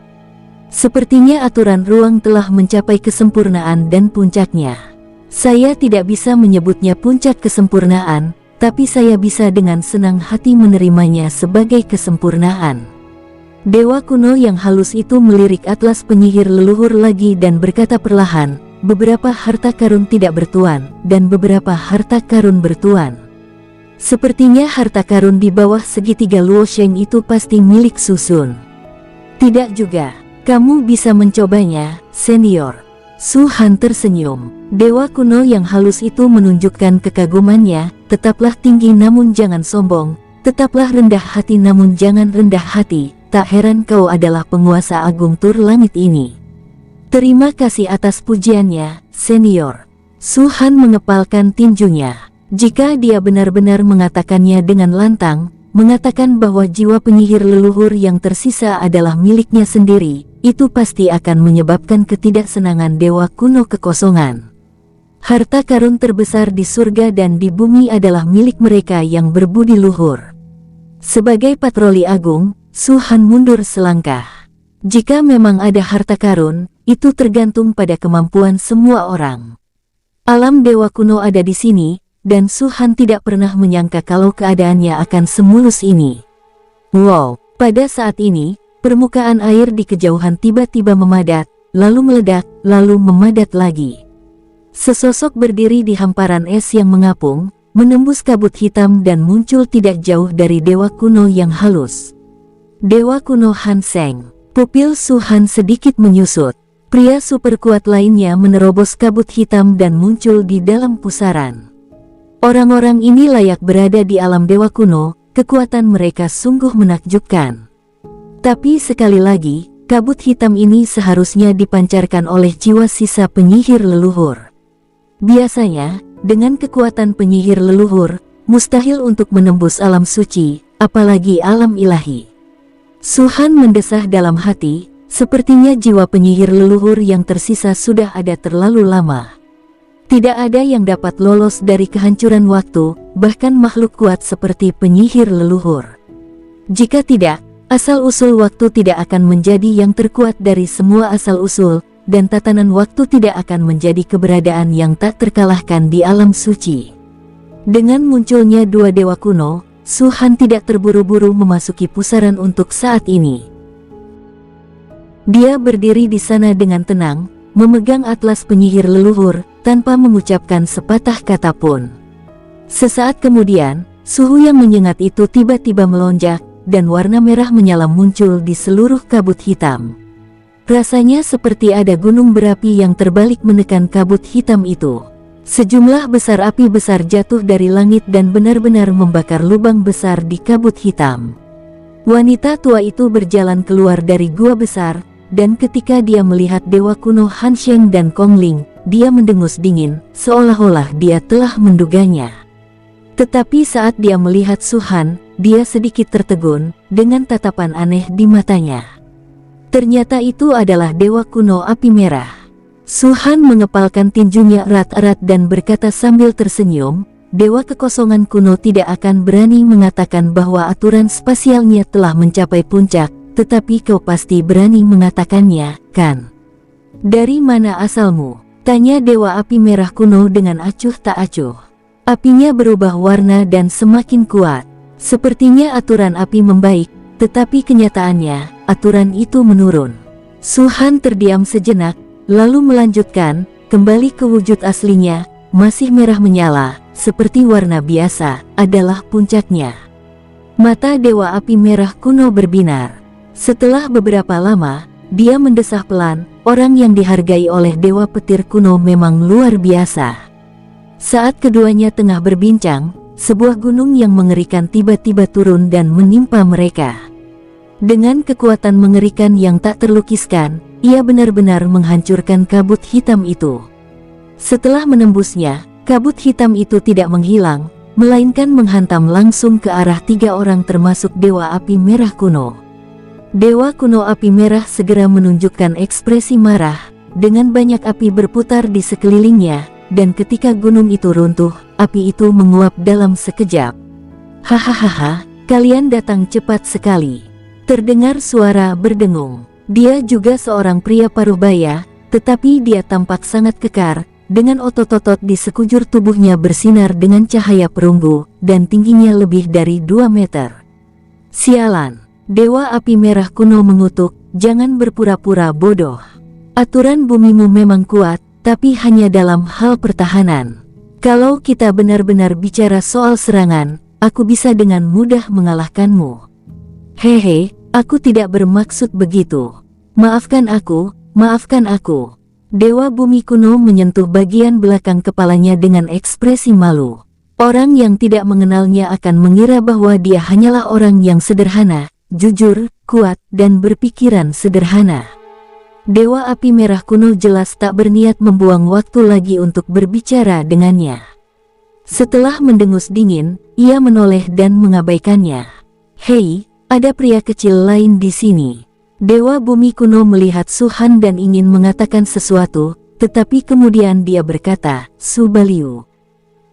Sepertinya aturan ruang telah mencapai kesempurnaan dan puncaknya. Saya tidak bisa menyebutnya puncak kesempurnaan, tapi saya bisa dengan senang hati menerimanya sebagai kesempurnaan. Dewa kuno yang halus itu melirik atlas penyihir leluhur lagi dan berkata perlahan, "Beberapa harta karun tidak bertuan, dan beberapa harta karun bertuan." Sepertinya harta karun di bawah segitiga Luosheng itu pasti milik Su Zun. "Tidak juga. Kamu bisa mencobanya, senior." Su Han tersenyum. Dewa kuno yang halus itu menunjukkan kekagumannya, "Tetaplah tinggi namun jangan sombong, tetaplah rendah hati namun jangan rendah hati, tak heran kau adalah penguasa agung tur langit ini." "Terima kasih atas pujiannya, senior." Su Han mengepalkan tinjunya. Jika dia benar-benar mengatakannya dengan lantang, mengatakan bahwa jiwa penyihir leluhur yang tersisa adalah miliknya sendiri, itu pasti akan menyebabkan ketidaksenangan dewa kuno kekosongan. Harta karun terbesar di surga dan di bumi adalah milik mereka yang berbudi luhur. Sebagai patroli agung, Su Han mundur selangkah. Jika memang ada harta karun, itu tergantung pada kemampuan semua orang. Alam dewa kuno ada di sini, dan Su Han tidak pernah menyangka kalau keadaannya akan semulus ini. Wow, pada saat ini, permukaan air di kejauhan tiba-tiba memadat, lalu meledak, lalu memadat lagi. Sesosok berdiri di hamparan es yang mengapung, menembus kabut hitam dan muncul tidak jauh dari dewa kuno yang halus. Dewa kuno Han Seng. Pupil Su Han sedikit menyusut. Pria super kuat lainnya menerobos kabut hitam dan muncul di dalam pusaran. Orang-orang ini layak berada di alam dewa kuno, kekuatan mereka sungguh menakjubkan. Tapi sekali lagi, kabut hitam ini seharusnya dipancarkan oleh jiwa sisa penyihir leluhur. Biasanya, dengan kekuatan penyihir leluhur, mustahil untuk menembus alam suci, apalagi alam ilahi. Su Han mendesah dalam hati, sepertinya jiwa penyihir leluhur yang tersisa sudah ada terlalu lama. Tidak ada yang dapat lolos dari kehancuran waktu, bahkan makhluk kuat seperti penyihir leluhur. Jika tidak, asal-usul waktu tidak akan menjadi yang terkuat dari semua asal-usul, dan tatanan waktu tidak akan menjadi keberadaan yang tak terkalahkan di alam suci. Dengan munculnya dua dewa kuno, Su Han tidak terburu-buru memasuki pusaran untuk saat ini. Dia berdiri di sana dengan tenang, memegang atlas penyihir leluhur, tanpa mengucapkan sepatah kata pun. Sesaat kemudian, suhu yang menyengat itu tiba-tiba melonjak, dan warna merah menyala muncul di seluruh kabut hitam. Rasanya seperti ada gunung berapi yang terbalik menekan kabut hitam itu. Sejumlah besar api besar jatuh dari langit dan benar-benar membakar lubang besar di kabut hitam. Wanita tua itu berjalan keluar dari gua besar, dan ketika dia melihat dewa kuno Han Seng dan Kong Ling, dia mendengus dingin, seolah-olah dia telah menduganya. Tetapi saat dia melihat Su Han, dia sedikit tertegun, dengan tatapan aneh di matanya. Ternyata itu adalah dewa kuno api merah. Su Han mengepalkan tinjunya erat-erat dan berkata sambil tersenyum, dewa kekosongan kuno tidak akan berani mengatakan bahwa aturan spasialnya telah mencapai puncak, tetapi kau pasti berani mengatakannya, kan? Dari mana asalmu? Tanya dewa api merah kuno dengan acuh tak acuh. Apinya berubah warna dan semakin kuat. Sepertinya aturan api membaik, tetapi kenyataannya, aturan itu menurun. Su Han terdiam sejenak, lalu melanjutkan, kembali ke wujud aslinya, masih merah menyala, seperti warna biasa, adalah puncaknya. Mata dewa api merah kuno berbinar. Setelah beberapa lama, dia mendesah pelan, orang yang dihargai oleh dewa petir kuno memang luar biasa. Saat keduanya tengah berbincang, sebuah gunung yang mengerikan tiba-tiba turun dan menimpa mereka. Dengan kekuatan mengerikan yang tak terlukiskan, ia benar-benar menghancurkan kabut hitam itu. Setelah menembusnya, kabut hitam itu tidak menghilang, melainkan menghantam langsung ke arah tiga orang termasuk dewa api merah kuno. Dewa kuno api merah segera menunjukkan ekspresi marah, dengan banyak api berputar di sekelilingnya, dan ketika gunung itu runtuh, api itu menguap dalam sekejap. Hahaha, kalian datang cepat sekali. Terdengar suara berdengung. Dia juga seorang pria paruh baya, tetapi dia tampak sangat kekar, dengan otot-otot di sekujur tubuhnya bersinar dengan cahaya perunggu, dan tingginya lebih dari 2 meter. Sialan, dewa api merah kuno mengutuk, jangan berpura-pura bodoh. Aturan bumimu memang kuat, tapi hanya dalam hal pertahanan. Kalau kita benar-benar bicara soal serangan, aku bisa dengan mudah mengalahkanmu. Hehe, aku tidak bermaksud begitu. Maafkan aku, maafkan aku. Dewa bumi kuno menyentuh bagian belakang kepalanya dengan ekspresi malu. Orang yang tidak mengenalnya akan mengira bahwa dia hanyalah orang yang sederhana, jujur, kuat, dan berpikiran sederhana. Dewa api merah kuno jelas tak berniat membuang waktu lagi untuk berbicara dengannya. Setelah mendengus dingin, ia menoleh dan mengabaikannya. Hei, ada pria kecil lain di sini. Dewa bumi kuno melihat Su Han dan ingin mengatakan sesuatu, tetapi kemudian dia berkata, Su Baliu.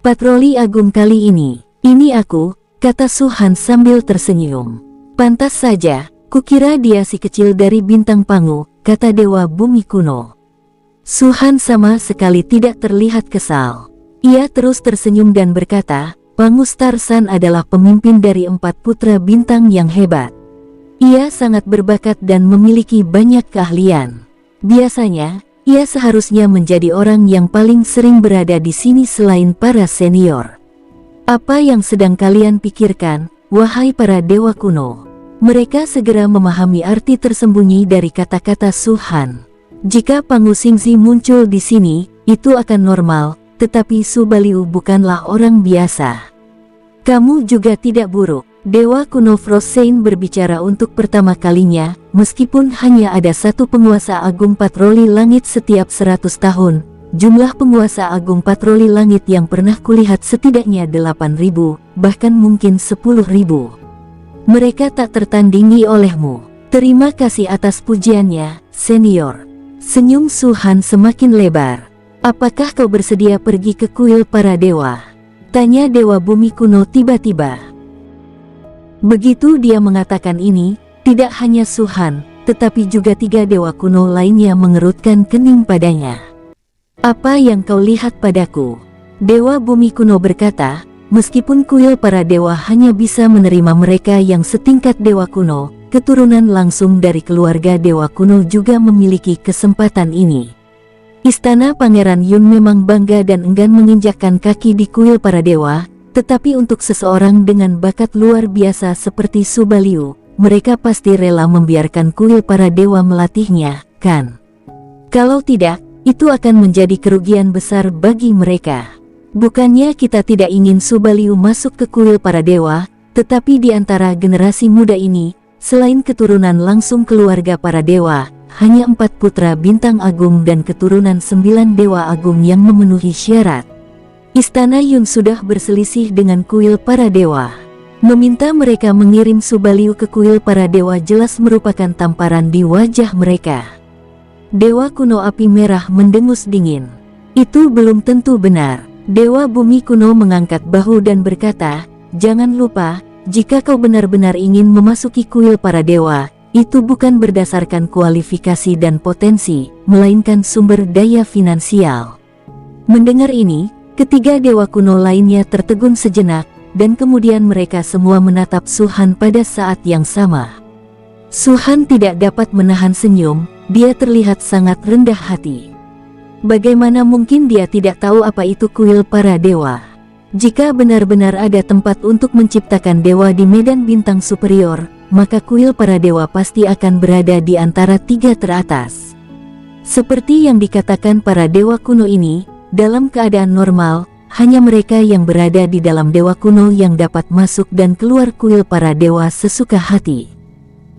Patroli agung kali ini aku, kata Su Han sambil tersenyum. Pantas saja, kukira dia si kecil dari bintang Pangu, kata dewa bumi kuno. Su Han sama sekali tidak terlihat kesal. Ia terus tersenyum dan berkata, Pangu Star Sun adalah pemimpin dari 4 putra bintang yang hebat. Ia sangat berbakat dan memiliki banyak keahlian. Biasanya, ia seharusnya menjadi orang yang paling sering berada di sini selain para senior. Apa yang sedang kalian pikirkan, wahai para dewa kuno? Mereka segera memahami arti tersembunyi dari kata-kata Su-han. Jika Pangu Xingzi muncul di sini, itu akan normal, tetapi Su Baliu bukanlah orang biasa. Kamu juga tidak buruk. Dewa kuno Frost-Sein berbicara untuk pertama kalinya, meskipun hanya ada satu penguasa agung patroli langit setiap 100 tahun, jumlah penguasa agung patroli langit yang pernah kulihat setidaknya 8.000, bahkan mungkin 10.000. Mereka tak tertandingi olehmu. Terima kasih atas pujiannya, senior. Senyum Su-han semakin lebar. Apakah kau bersedia pergi ke kuil para dewa? Tanya Dewa Bumi kuno tiba-tiba. Begitu dia mengatakan ini, tidak hanya Su-han, tetapi juga 3 dewa kuno lainnya mengerutkan kening padanya. Apa yang kau lihat padaku? Dewa Bumi kuno berkata, meskipun kuil para dewa hanya bisa menerima mereka yang setingkat dewa kuno, keturunan langsung dari keluarga dewa kuno juga memiliki kesempatan ini. Istana Pangeran Yun memang bangga dan enggan menginjakkan kaki di kuil para dewa, tetapi untuk seseorang dengan bakat luar biasa seperti Su Baliu, mereka pasti rela membiarkan kuil para dewa melatihnya, kan? Kalau tidak, itu akan menjadi kerugian besar bagi mereka. Bukannya kita tidak ingin Su Baliu masuk ke kuil para dewa, tetapi di antara generasi muda ini, selain keturunan langsung keluarga para dewa, hanya 4 putra bintang agung dan keturunan 9 dewa agung yang memenuhi syarat. Istana Yun sudah berselisih dengan kuil para dewa. Meminta mereka mengirim Su Baliu ke kuil para dewa jelas merupakan tamparan di wajah mereka. Dewa kuno api merah mendengus dingin. Itu belum tentu benar. Dewa Bumi kuno mengangkat bahu dan berkata, jangan lupa, jika kau benar-benar ingin memasuki kuil para dewa, itu bukan berdasarkan kualifikasi dan potensi, melainkan sumber daya finansial. Mendengar ini, ketiga dewa kuno lainnya tertegun sejenak, dan kemudian mereka semua menatap Su-han pada saat yang sama. Su-han tidak dapat menahan senyum, dia terlihat sangat rendah hati. Bagaimana mungkin dia tidak tahu apa itu kuil para dewa? Jika benar-benar ada tempat untuk menciptakan dewa di medan bintang superior, maka kuil para dewa pasti akan berada di antara 3 teratas. Seperti yang dikatakan para dewa kuno ini, dalam keadaan normal, hanya mereka yang berada di dalam dewa kuno yang dapat masuk dan keluar kuil para dewa sesuka hati.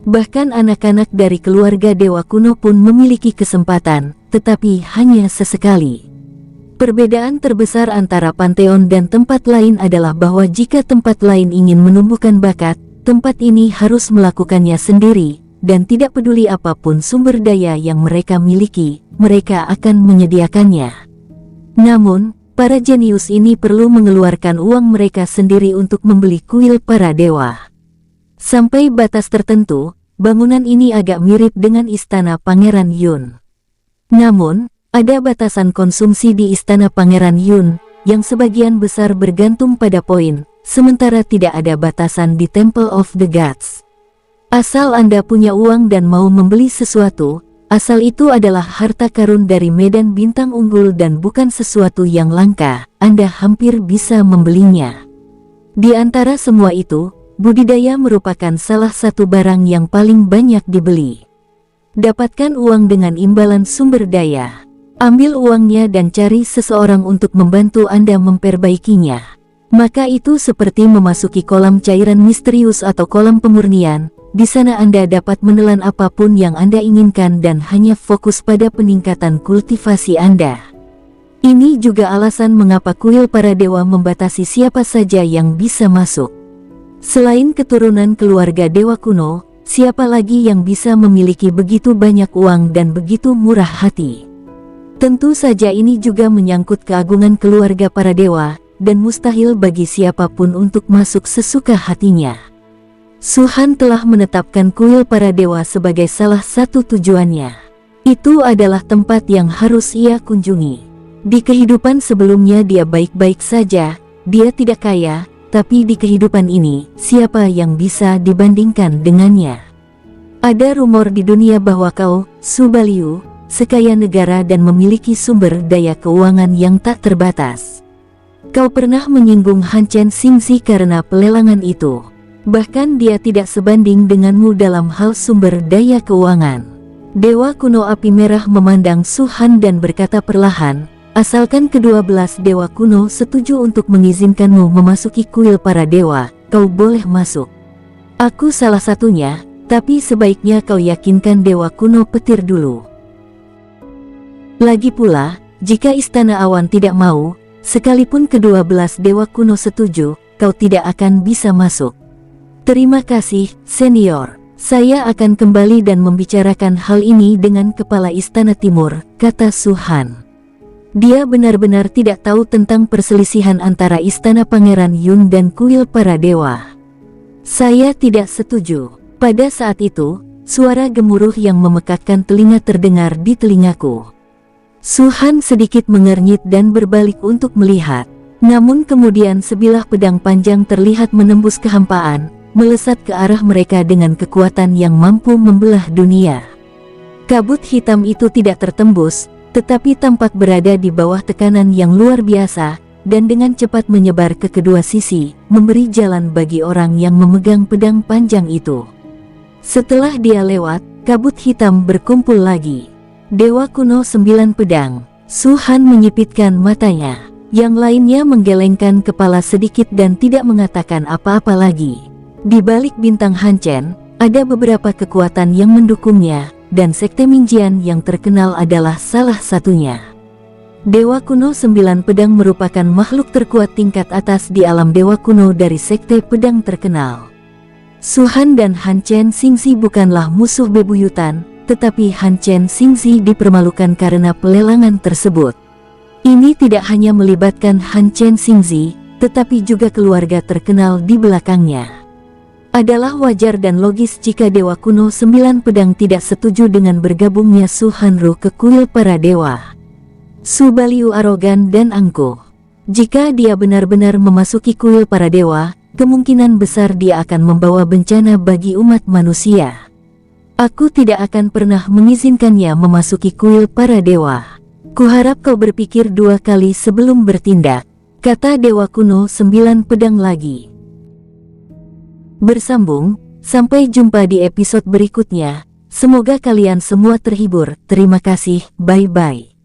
Bahkan anak-anak dari keluarga dewa kuno pun memiliki kesempatan, tetapi hanya sesekali. Perbedaan terbesar antara Pantheon dan tempat lain adalah bahwa jika tempat lain ingin menumbuhkan bakat, tempat ini harus melakukannya sendiri, dan tidak peduli apapun sumber daya yang mereka miliki, mereka akan menyediakannya. Namun, para jenius ini perlu mengeluarkan uang mereka sendiri untuk membeli kuil para dewa. Sampai batas tertentu, bangunan ini agak mirip dengan Istana Pangeran Yun. Namun, ada batasan konsumsi di Istana Pangeran Yun, yang sebagian besar bergantung pada poin, sementara tidak ada batasan di Temple of the Gods. Asal Anda punya uang dan mau membeli sesuatu, asal itu adalah harta karun dari medan bintang unggul dan bukan sesuatu yang langka, Anda hampir bisa membelinya. Di antara semua itu, budidaya merupakan salah satu barang yang paling banyak dibeli. Dapatkan uang dengan imbalan sumber daya. Ambil uangnya dan cari seseorang untuk membantu Anda memperbaikinya. Maka itu seperti memasuki kolam cairan misterius atau kolam pemurnian. Di sana Anda dapat menelan apapun yang Anda inginkan dan hanya fokus pada peningkatan kultivasi Anda. Ini juga alasan mengapa kuil para dewa membatasi siapa saja yang bisa masuk. Selain keturunan keluarga dewa kuno, siapa lagi yang bisa memiliki begitu banyak uang dan begitu murah hati? Tentu saja ini juga menyangkut keagungan keluarga para dewa, dan mustahil bagi siapapun untuk masuk sesuka hatinya. Su-han telah menetapkan kuil para dewa sebagai salah satu tujuannya. Itu adalah tempat yang harus ia kunjungi. Di kehidupan sebelumnya dia baik-baik saja, dia tidak kaya, tapi di kehidupan ini, siapa yang bisa dibandingkan dengannya? Ada rumor di dunia bahwa kau, Subaliu, sekaya negara dan memiliki sumber daya keuangan yang tak terbatas. Kau pernah menyinggung Han Chen Xingzi karena pelelangan itu. Bahkan dia tidak sebanding denganmu dalam hal sumber daya keuangan. Dewa kuno api merah memandang Su Han dan berkata perlahan, asalkan ke-12 dewa kuno setuju untuk mengizinkanmu memasuki kuil para dewa, kau boleh masuk. Aku salah satunya, tapi sebaiknya kau yakinkan dewa kuno petir dulu. Lagi pula, jika istana awan tidak mau, sekalipun ke-12 dewa kuno setuju, kau tidak akan bisa masuk. Terima kasih, senior. Saya akan kembali dan membicarakan hal ini dengan kepala istana timur, kata Su Han. Dia benar-benar tidak tahu tentang perselisihan antara istana Pangeran Yun dan kuil para dewa. Saya tidak setuju. Pada saat itu, suara gemuruh yang memekakkan telinga terdengar di telingaku. Su Han sedikit mengernyit dan berbalik untuk melihat. Namun kemudian sebilah pedang panjang terlihat menembus kehampaan, melesat ke arah mereka dengan kekuatan yang mampu membelah dunia. Kabut hitam itu tidak tertembus, tetapi tampak berada di bawah tekanan yang luar biasa, dan dengan cepat menyebar ke kedua sisi, memberi jalan bagi orang yang memegang pedang panjang itu. Setelah dia lewat, kabut hitam berkumpul lagi. Dewa kuno 9 pedang. Su Han menyipitkan matanya. Yang lainnya menggelengkan kepala sedikit dan tidak mengatakan apa-apa lagi. Di balik bintang Han Chen, ada beberapa kekuatan yang mendukungnya, dan Sekte Mingjian yang terkenal adalah salah satunya. Dewa kuno 9 pedang merupakan makhluk terkuat tingkat atas di alam dewa kuno dari Sekte Pedang terkenal. Su Han dan Han Chen Xingzi bukanlah musuh bebuyutan, tetapi Han Chen Xingzi dipermalukan karena pelelangan tersebut. Ini tidak hanya melibatkan Han Chen Xingzi, tetapi juga keluarga terkenal di belakangnya. Adalah wajar dan logis jika Dewa Kuno 9 Pedang tidak setuju dengan bergabungnya Su Hanru ke kuil para dewa. Subaliu arogan dan angkuh. Jika dia benar-benar memasuki kuil para dewa, kemungkinan besar dia akan membawa bencana bagi umat manusia. Aku tidak akan pernah mengizinkannya memasuki kuil para dewa. Kuharap kau berpikir 2 kali sebelum bertindak, kata Dewa Kuno 9 Pedang lagi. Bersambung, sampai jumpa di episode berikutnya. Semoga kalian semua terhibur. Terima kasih, bye-bye.